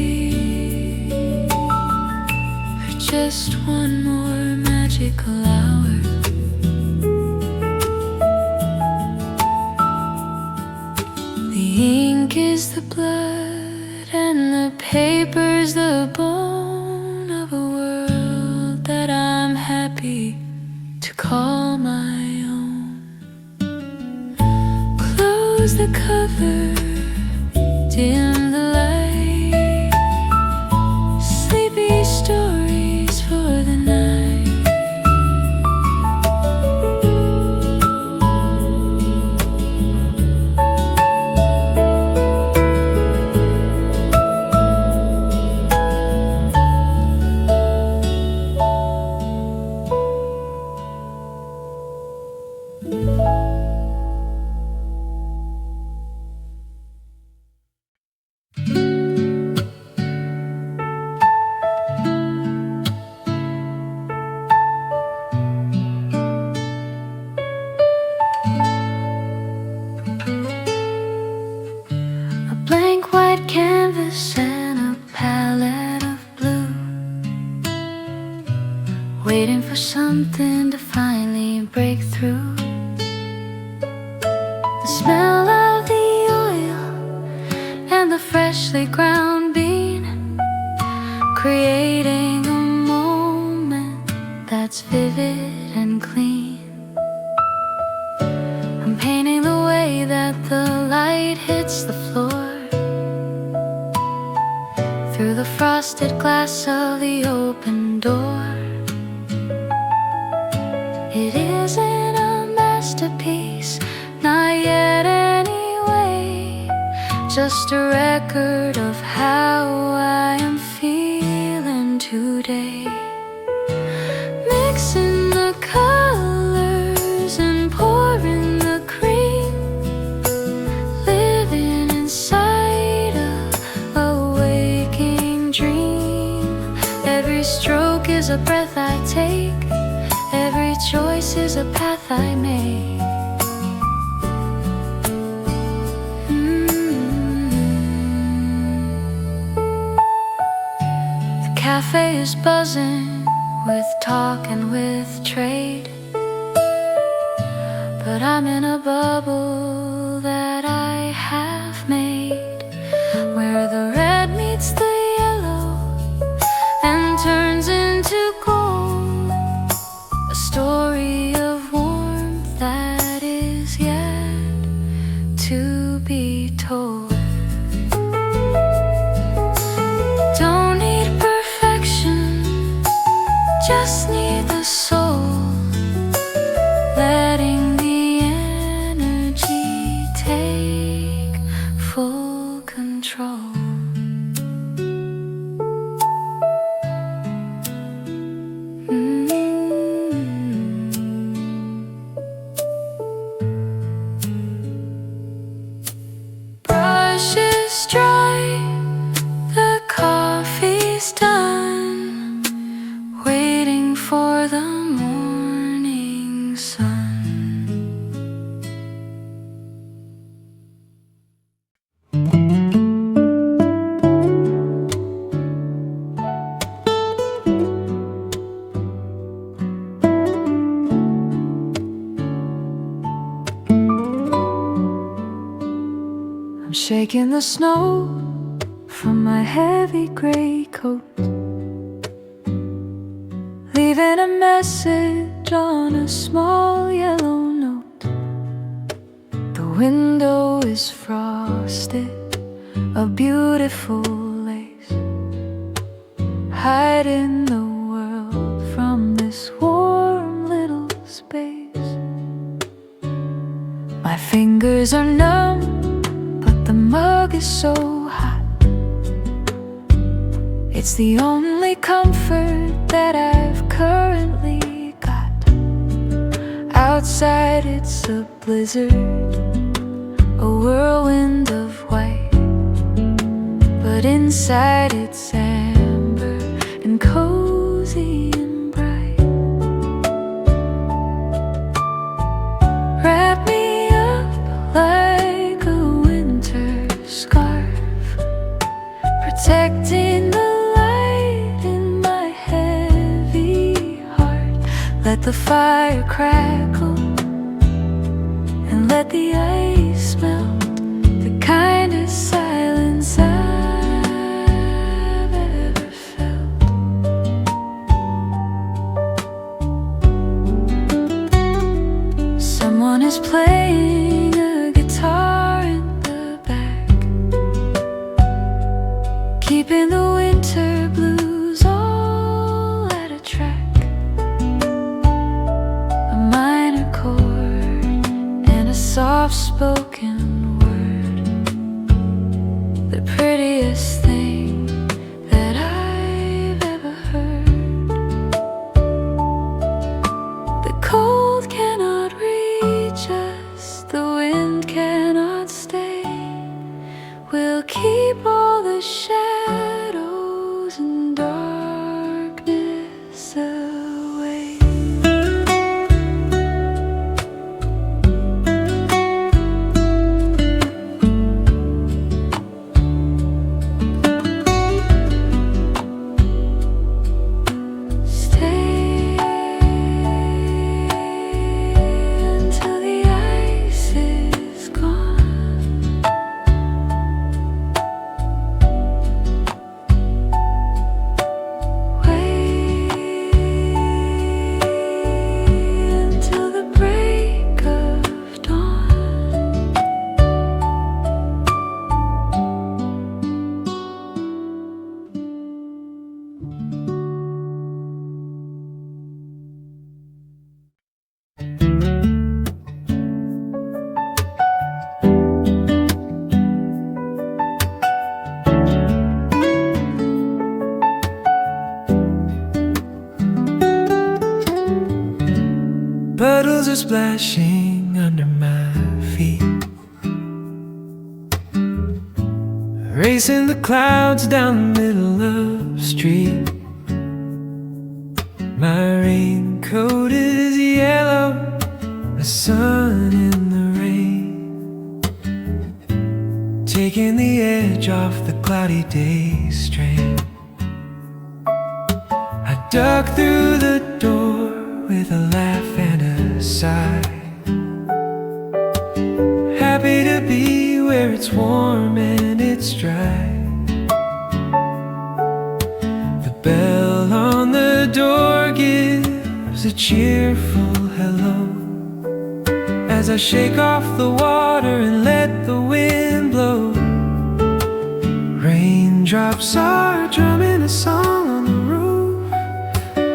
for just one more magical hour. The ink is the blood and the paper's the bone of a world that I'm happy to call my own. Close the cover, dim the light, sleepy stories for the night. canvas and a palette of blue, waiting for something to finally break through. The smell of the oil and the freshly ground bean, creating a moment that's vivid and clean. I'm painting the way that the light hits the floor, through the frosted glass of the open door. It isn't a masterpiece, not yet anyway, just a record of how I am feeling today. Mixing the colors and pouring the cream, living inside a waking dream. Every stroke is a breath I take, every choice is a path I make. The cafe is buzzing with talk and with trade, but I'm in a bubble that I have made, where the red meets the yellow and turns into gold. A story of warmth that is yet to be told. Don't need perfection, just need the soul, letting the energy take full control. Brush is dry, the coffee's done, waiting for the morning sun. I'm shaking the snow from my heavy gray coat, leaving a message on a small yellow note. The window is frosted, a beautiful lace, hiding the world from this warm little space. My fingers are numb, but the mug is so hot. It's the only comfort that I've currently got. Outside it's a blizzard, a whirlwind of white, but inside it's amber and cozy and bright. Wrap me up like a winter scarf, protecting the light in my heavy heart. Let the fire crackle and let the ice melt, the kindest silence I've ever felt. Someone is playing a guitar in the back, keeping the winter blues all at a track. A minor chord and a soft-spoken word, the prettiest thing that I've ever heard. The cold cannot reach us, the wind cannot stay. We'll keep all the shadows and darkness away. blue splashing under my feet, racing the clouds down the middle of the street. My raincoat is yellow, the sun in the rain, taking the edge off the cloudy day strain. I duck through the door with a laugh and a sigh, happy to be where it's warm and it's dry. The bell on the door gives a cheerful hello as I shake off the water and let the wind blow. Raindrops are drumming a song on the roof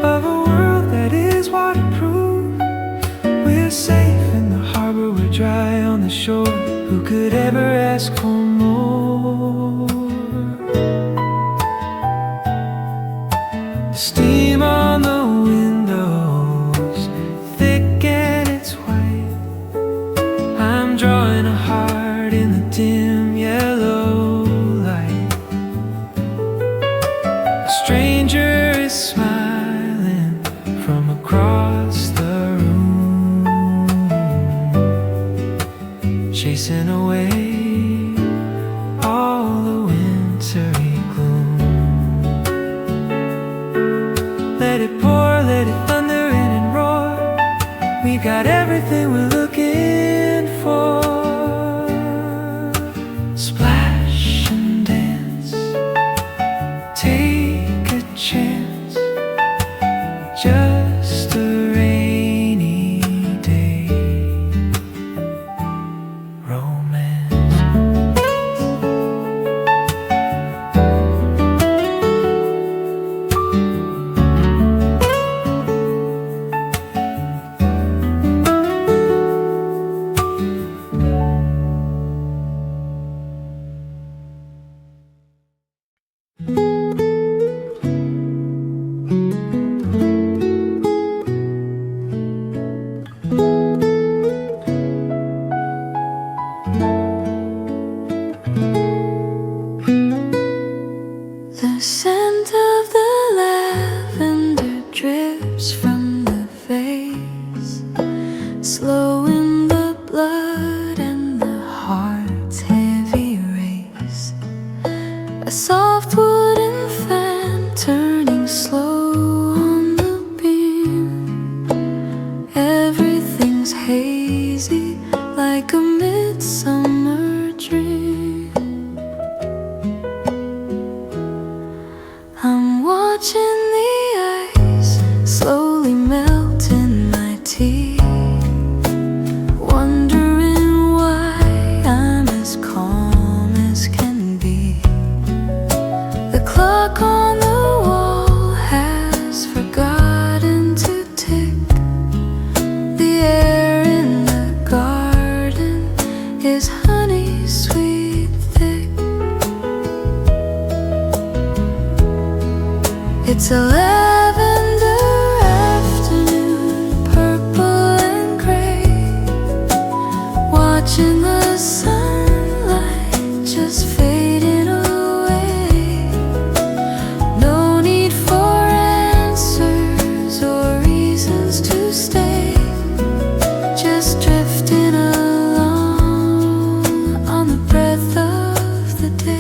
of a world that is waterproof. We're safe in the harbor, we're dry on the shore. Who could ever ask for more? The steam on the windows, thick and it's white. I'm drawing a heart in the dim yellow light. A stranger is smiling from across the room, chasing away all the wintry gloom. Let it pour, let it thunder in and roar. We got everything we're looking for. Splash and dance, take a chance. Just a rainy day. Romance. The scent of the lavender drips from the vase, slowing the blood and the heart's heavy race. A soft wooden fan turning slow on the beam. Everything's hazy like a midsummer dream. I'm watching the ice slowly melt in my tea, wondering why I'm as calm as can be. The clock on the wall has forgotten to tick. The air in the garden is honey sweet thick. It's a lavender afternoon, purple and gray, watching the sunlight just fading away. No need for answers or reasons to stay, just drifting along on the breath of the day.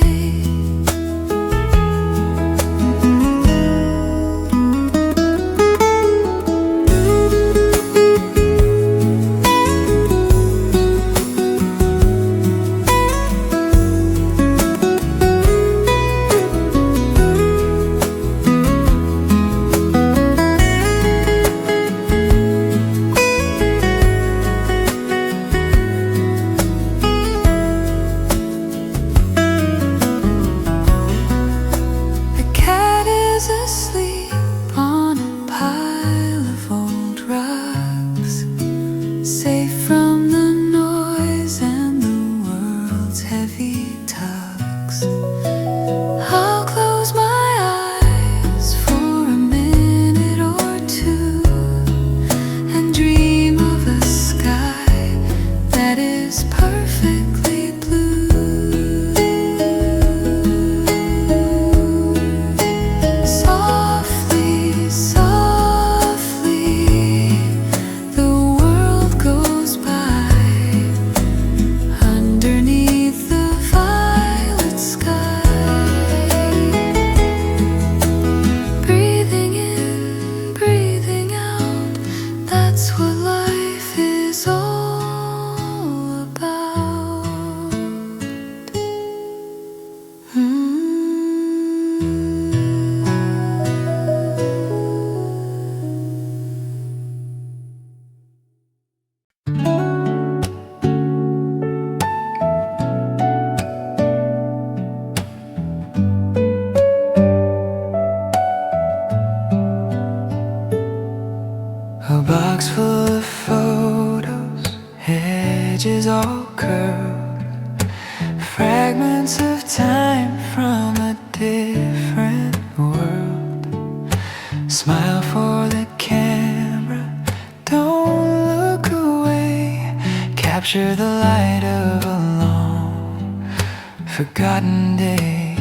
forgotten day.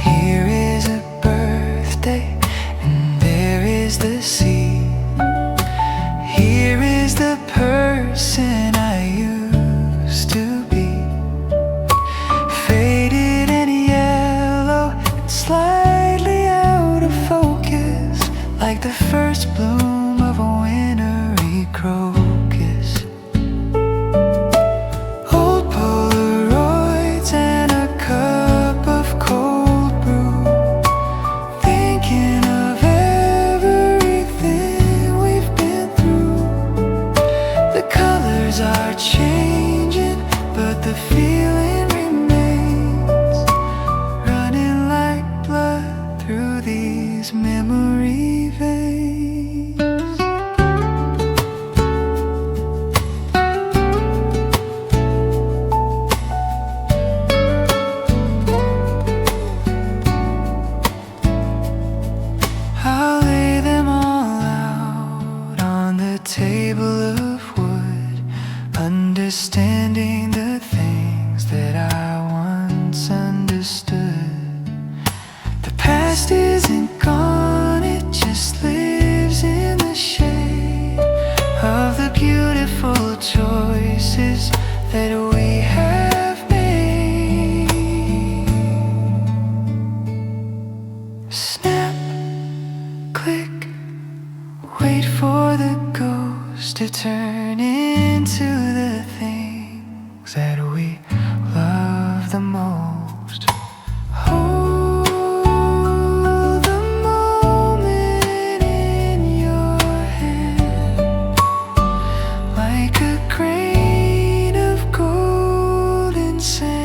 Here is a birthday, and there is the sea. Here is the person I used to be, faded and yellow and slightly out of focus, like the first bloom of a wintry crocus. Old Polaroids and a cup of cold brew, thinking of everything we've been through. The colors are changing, but the feeling remains, running like blood through these memory veins. I'll lay them all out on the table of wood, understanding the things that I once understood. The past isn't gone, it just lives in the shade of the beautiful choices that we have made. Snap, click, wait for the ghost to turn into the things that we love the most. Hold the moment in your hand, like a grain of golden sand.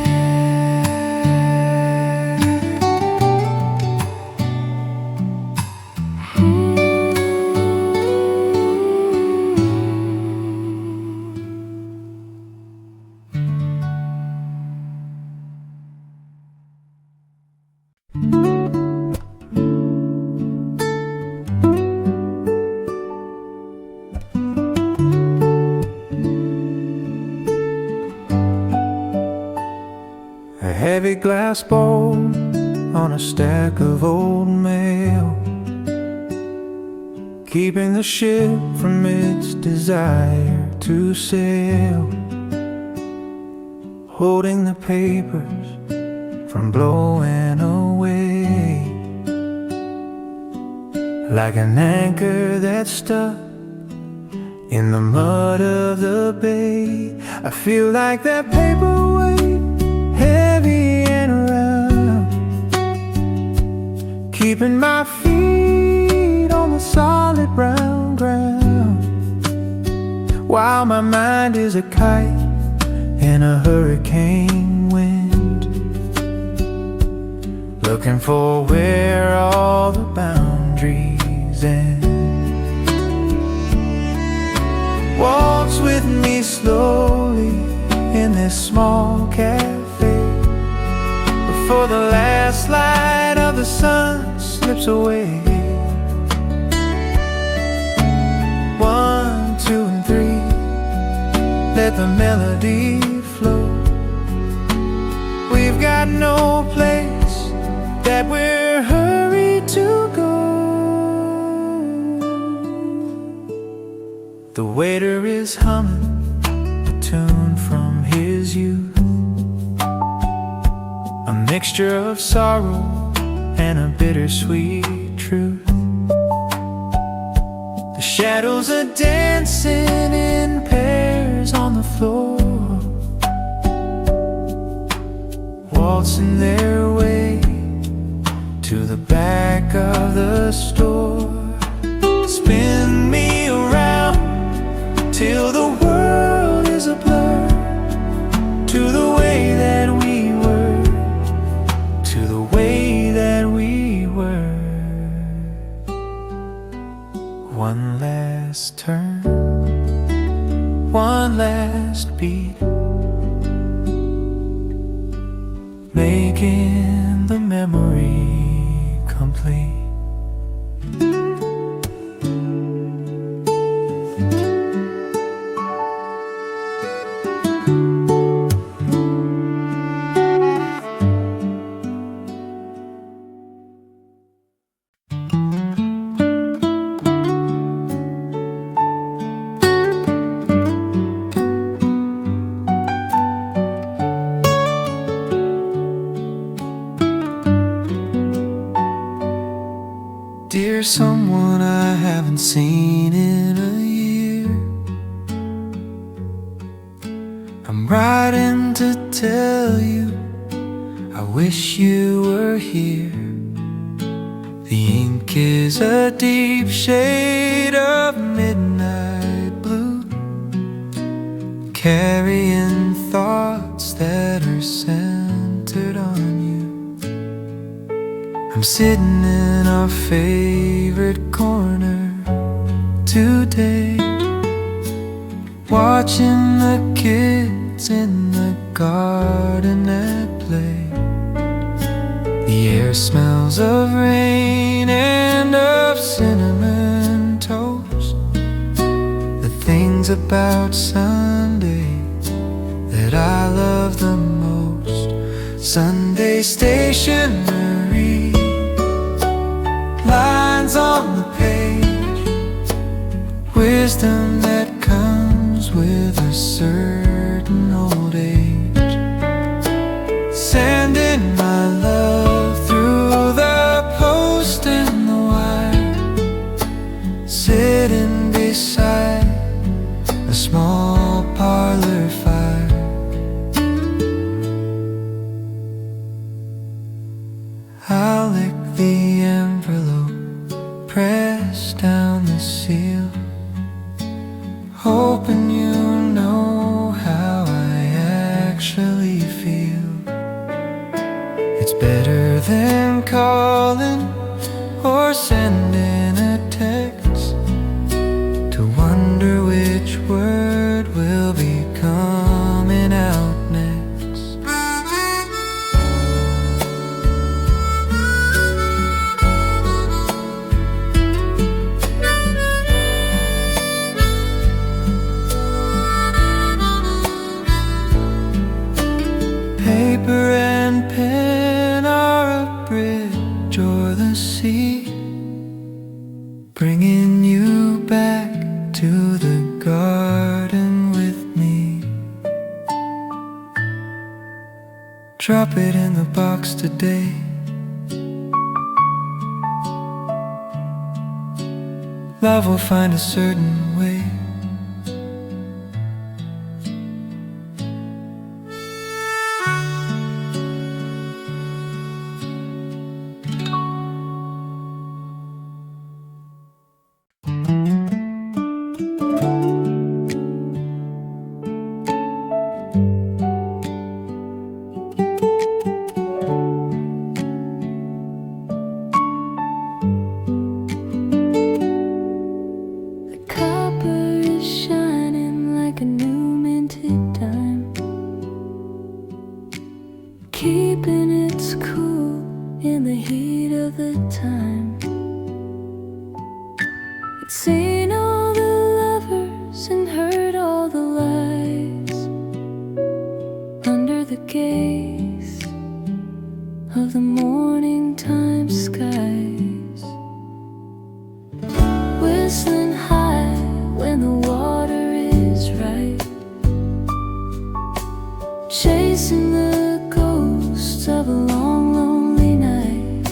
A heavy glass bowl on a stack of old mail, keeping the ship from its desire to sail, holding the papers from blowing away, like an anchor that's stuck in the mud of the bay. I feel like that paperweight, heavy and round, keeping my feet on the solid brown ground, while my mind is a kite in a hurricane wind, looking for where all the boundaries end. Waltz with me slowly in this small cafe, before the last light of the sun slips away. 1, 2, and 3, let the melody flow. We've got no place that we're hurried to go. The waiter is humming a tune from his youth, a mixture of sorrow and a bittersweet truth. The shadows are dancing in pairs on the floor, waltzing their way to the back of the store. Spin me around till the world is a blur, to the way that we were, to the way that we were. One last turn, one last beat, making the memory complete. you're someone I haven't seen in a year. I'm writing to tell you I wish you were here. The ink is a deep shade of midnight blue, carrying thoughts that are centered on you. I'm sitting in our favorite corner today, watching the kids in the garden at play. The air smells of rain and of cinnamon toast, the things about Sunday that I love the most. Sunday stationery, lines on the page, wisdom that comes with a certain old age. Sending my love through the post and the wire, sitting beside a small parlor fire. I'll lick the envelope, press down the seal, hoping you know how I actually feel. It's better than calling or sending a text to wonder which word will be coming out next. Paper and pen are a bridge or the sea, bringing you back to the garden with me. Drop it in the box today. Love will find a certain way. The copper is shining like a new minted dime, keeping its cool in the heat of the time. It's seen all the lovers and heard all the lies under the gaze of the morning time skies, whistling high when the water is right, chasing the ghosts of a long lonely night.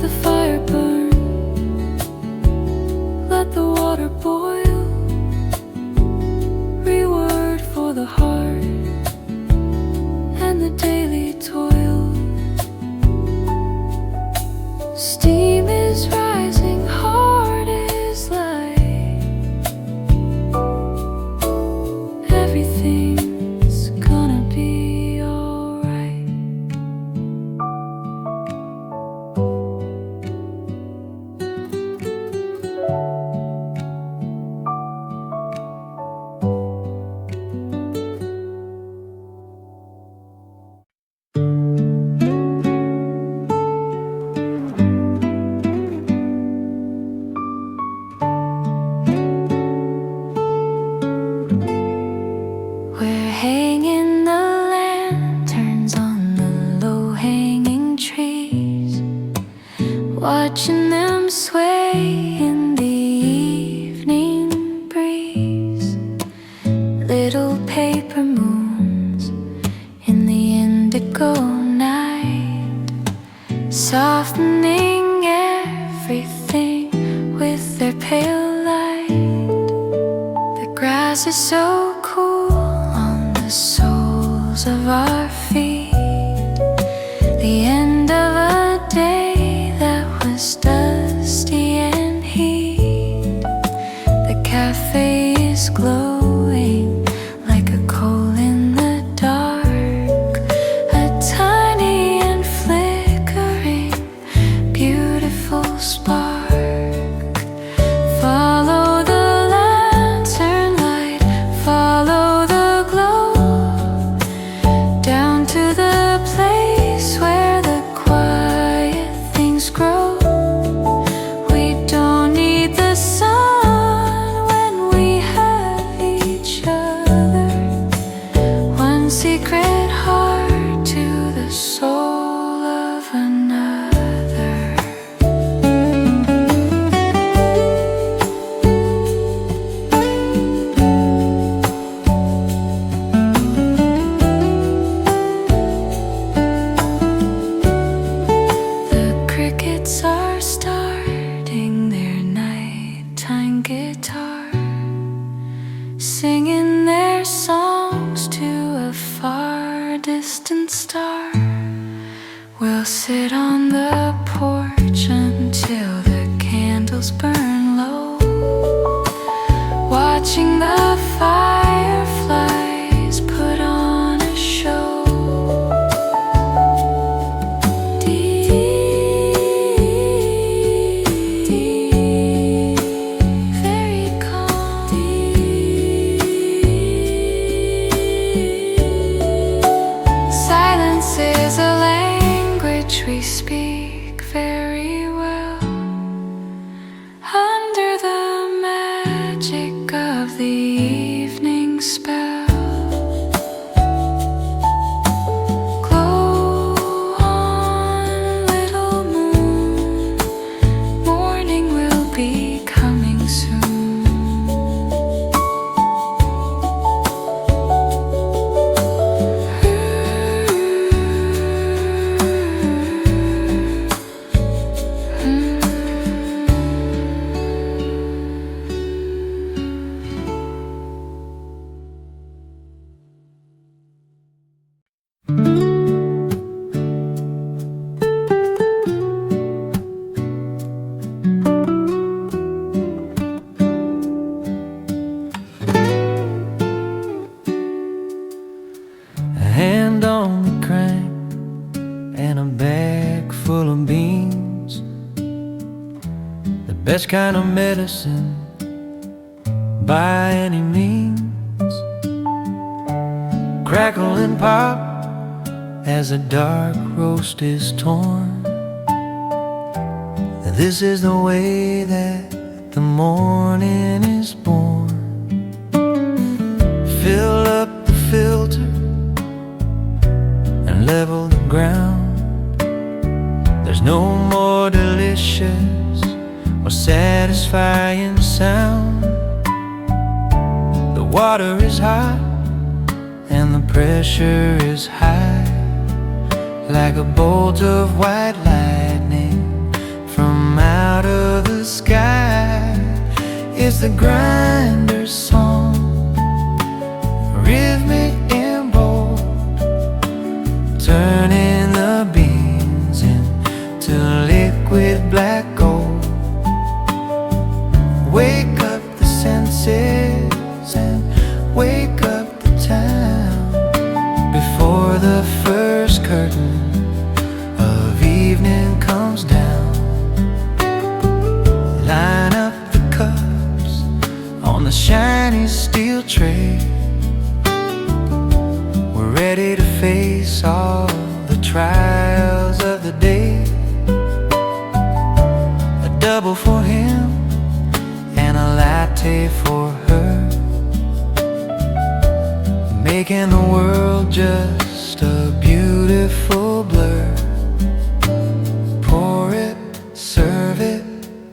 the fire burn, let the water boil, reward for the heart and the daily toil. Steam is rising, heart is light, everything's gonna be alright. We're hanging the lanterns on the low-hanging trees, watching them sway in the evening breeze. Little paper moons in the indigo night, softening everything with their pale light. The grass is so cool on the soles of our feet. The end of a day that was dusty and heat. The cafe is glowing like a coal in the dark, a tiny and flickering, beautiful spark. Follow the lantern light, follow the glow, down to the place where the quiet things grow. We don't need the sun when we have each other. One secret heart to the soul of another. The crickets are starting their nighttime guitar, singing their songs to a far distant star. We'll sit on the porch until the candles burn low, watching the fireflies put on a show. Deep, very calm. Silence is a language we speak very well, under the magic of the evening spell. Glow on, little moon, morning will be coming soon. A hand on the crank and a bag full of beans, the best kind of medicine by any means. Crackle and pop as a dark roast is torn. This is the way that the morning is born. Fill up the filter and level the ground. There's no more delicious or satisfying sound. The water is hot and the pressure is high, like a bolt of white lightning the grinder's song, rhythmic and bold, turning the beans into liquid black gold. Wake up the senses and wake up the town before the first curtain of evening comes down. Line up the cups on the shiny steel tray. We're ready to face all the trials of the day. A double for him and a latte for her, making the world just a beautiful blur. Pour it, serve it,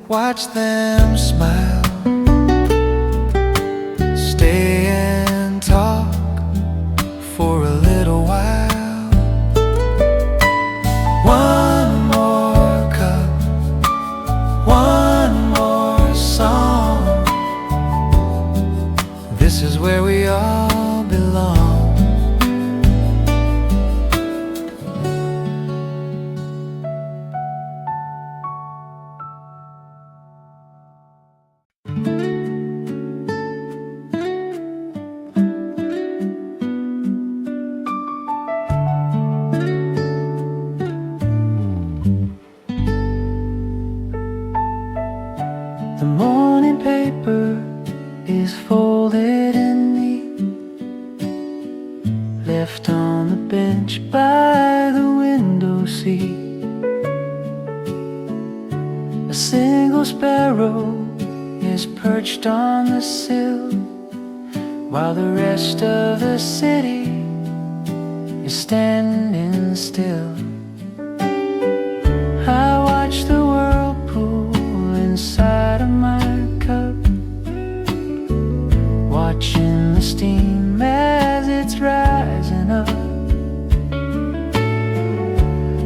watch them smile, stay and talk for a little while. One more cup, one more song. This is where we all belong. The morning paper is folded and neat, left on the bench by the window seat. A single sparrow is perched on the sill, while the rest of the city is standing still. I watch the whirlpool inside of my cup, watching the steam as it's rising up.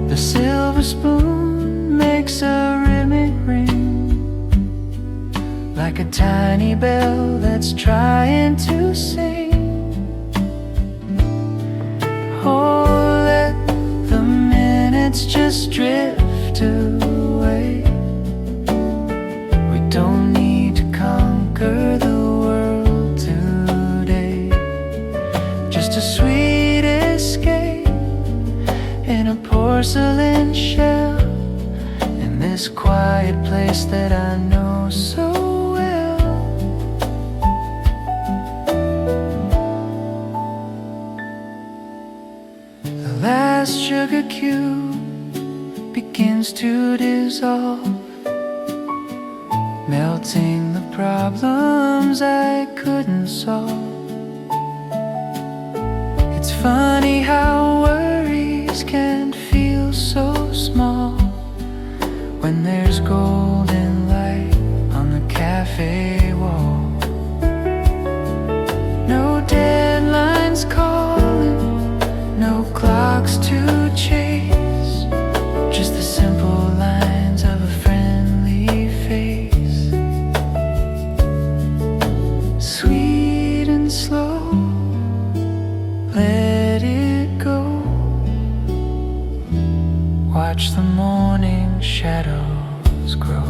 The silver spoon makes a rimming ring, like a tiny bell that's trying to sing. Oh, let the minutes just drift away. We don't need to conquer the world today. Just a sweet escape in a porcelain shell, in this quiet place that I know so well. The last sugar cube begins to dissolve, melting the problems I couldn't solve. It's funny how worries can feel so small when there's golden light on the cafe wall. No deadlines calling, no clocks to chase, just the simple lines of a friendly face. Sweet and slow, let it go. Watch the morning shadows grow.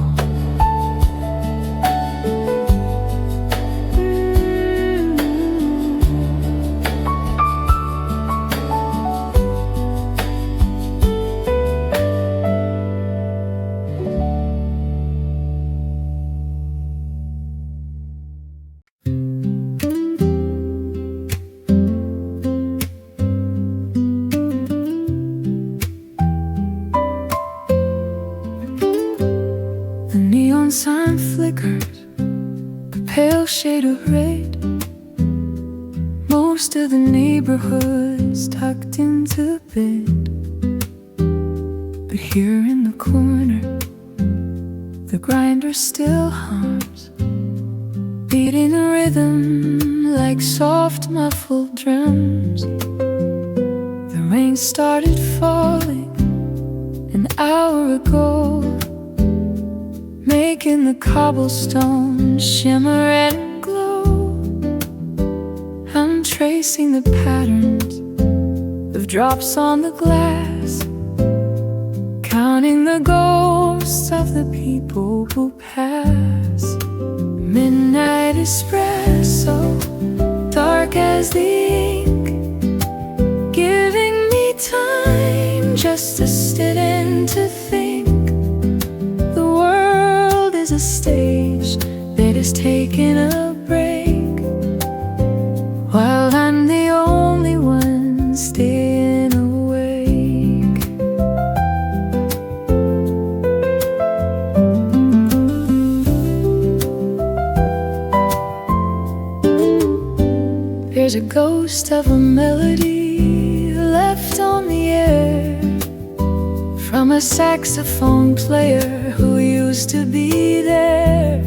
The neon sign flickers, a pale shade of red. Most of the neighborhood's tucked into bed, but here in the corner, the grinder still hums, beating a rhythm like soft muffled drums. The rain started falling an hour ago. making the cobblestone shimmer and glow. I'm tracing the patterns of drops on the glass, counting the ghosts of the people who pass. Midnight espresso, dark as the ink, giving me time just to sit and to think. The world is a stage that is taking a break, while I'm the only one staying awake. There's a ghost of a melody left on the air from a saxophone player who used to be there.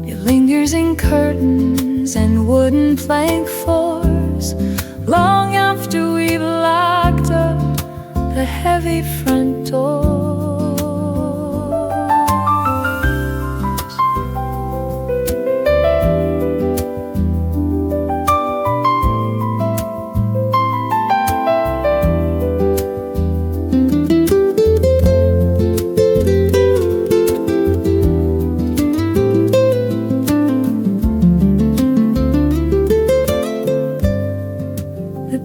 It lingers in curtains and wooden plank floors long after we've locked up the heavy front door.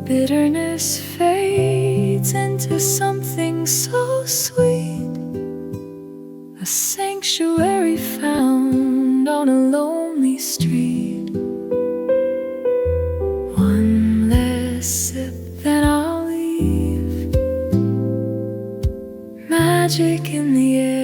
Bitterness fades into something so sweet, a sanctuary found on a lonely street. One less sip then I'll leave. Magic in the air.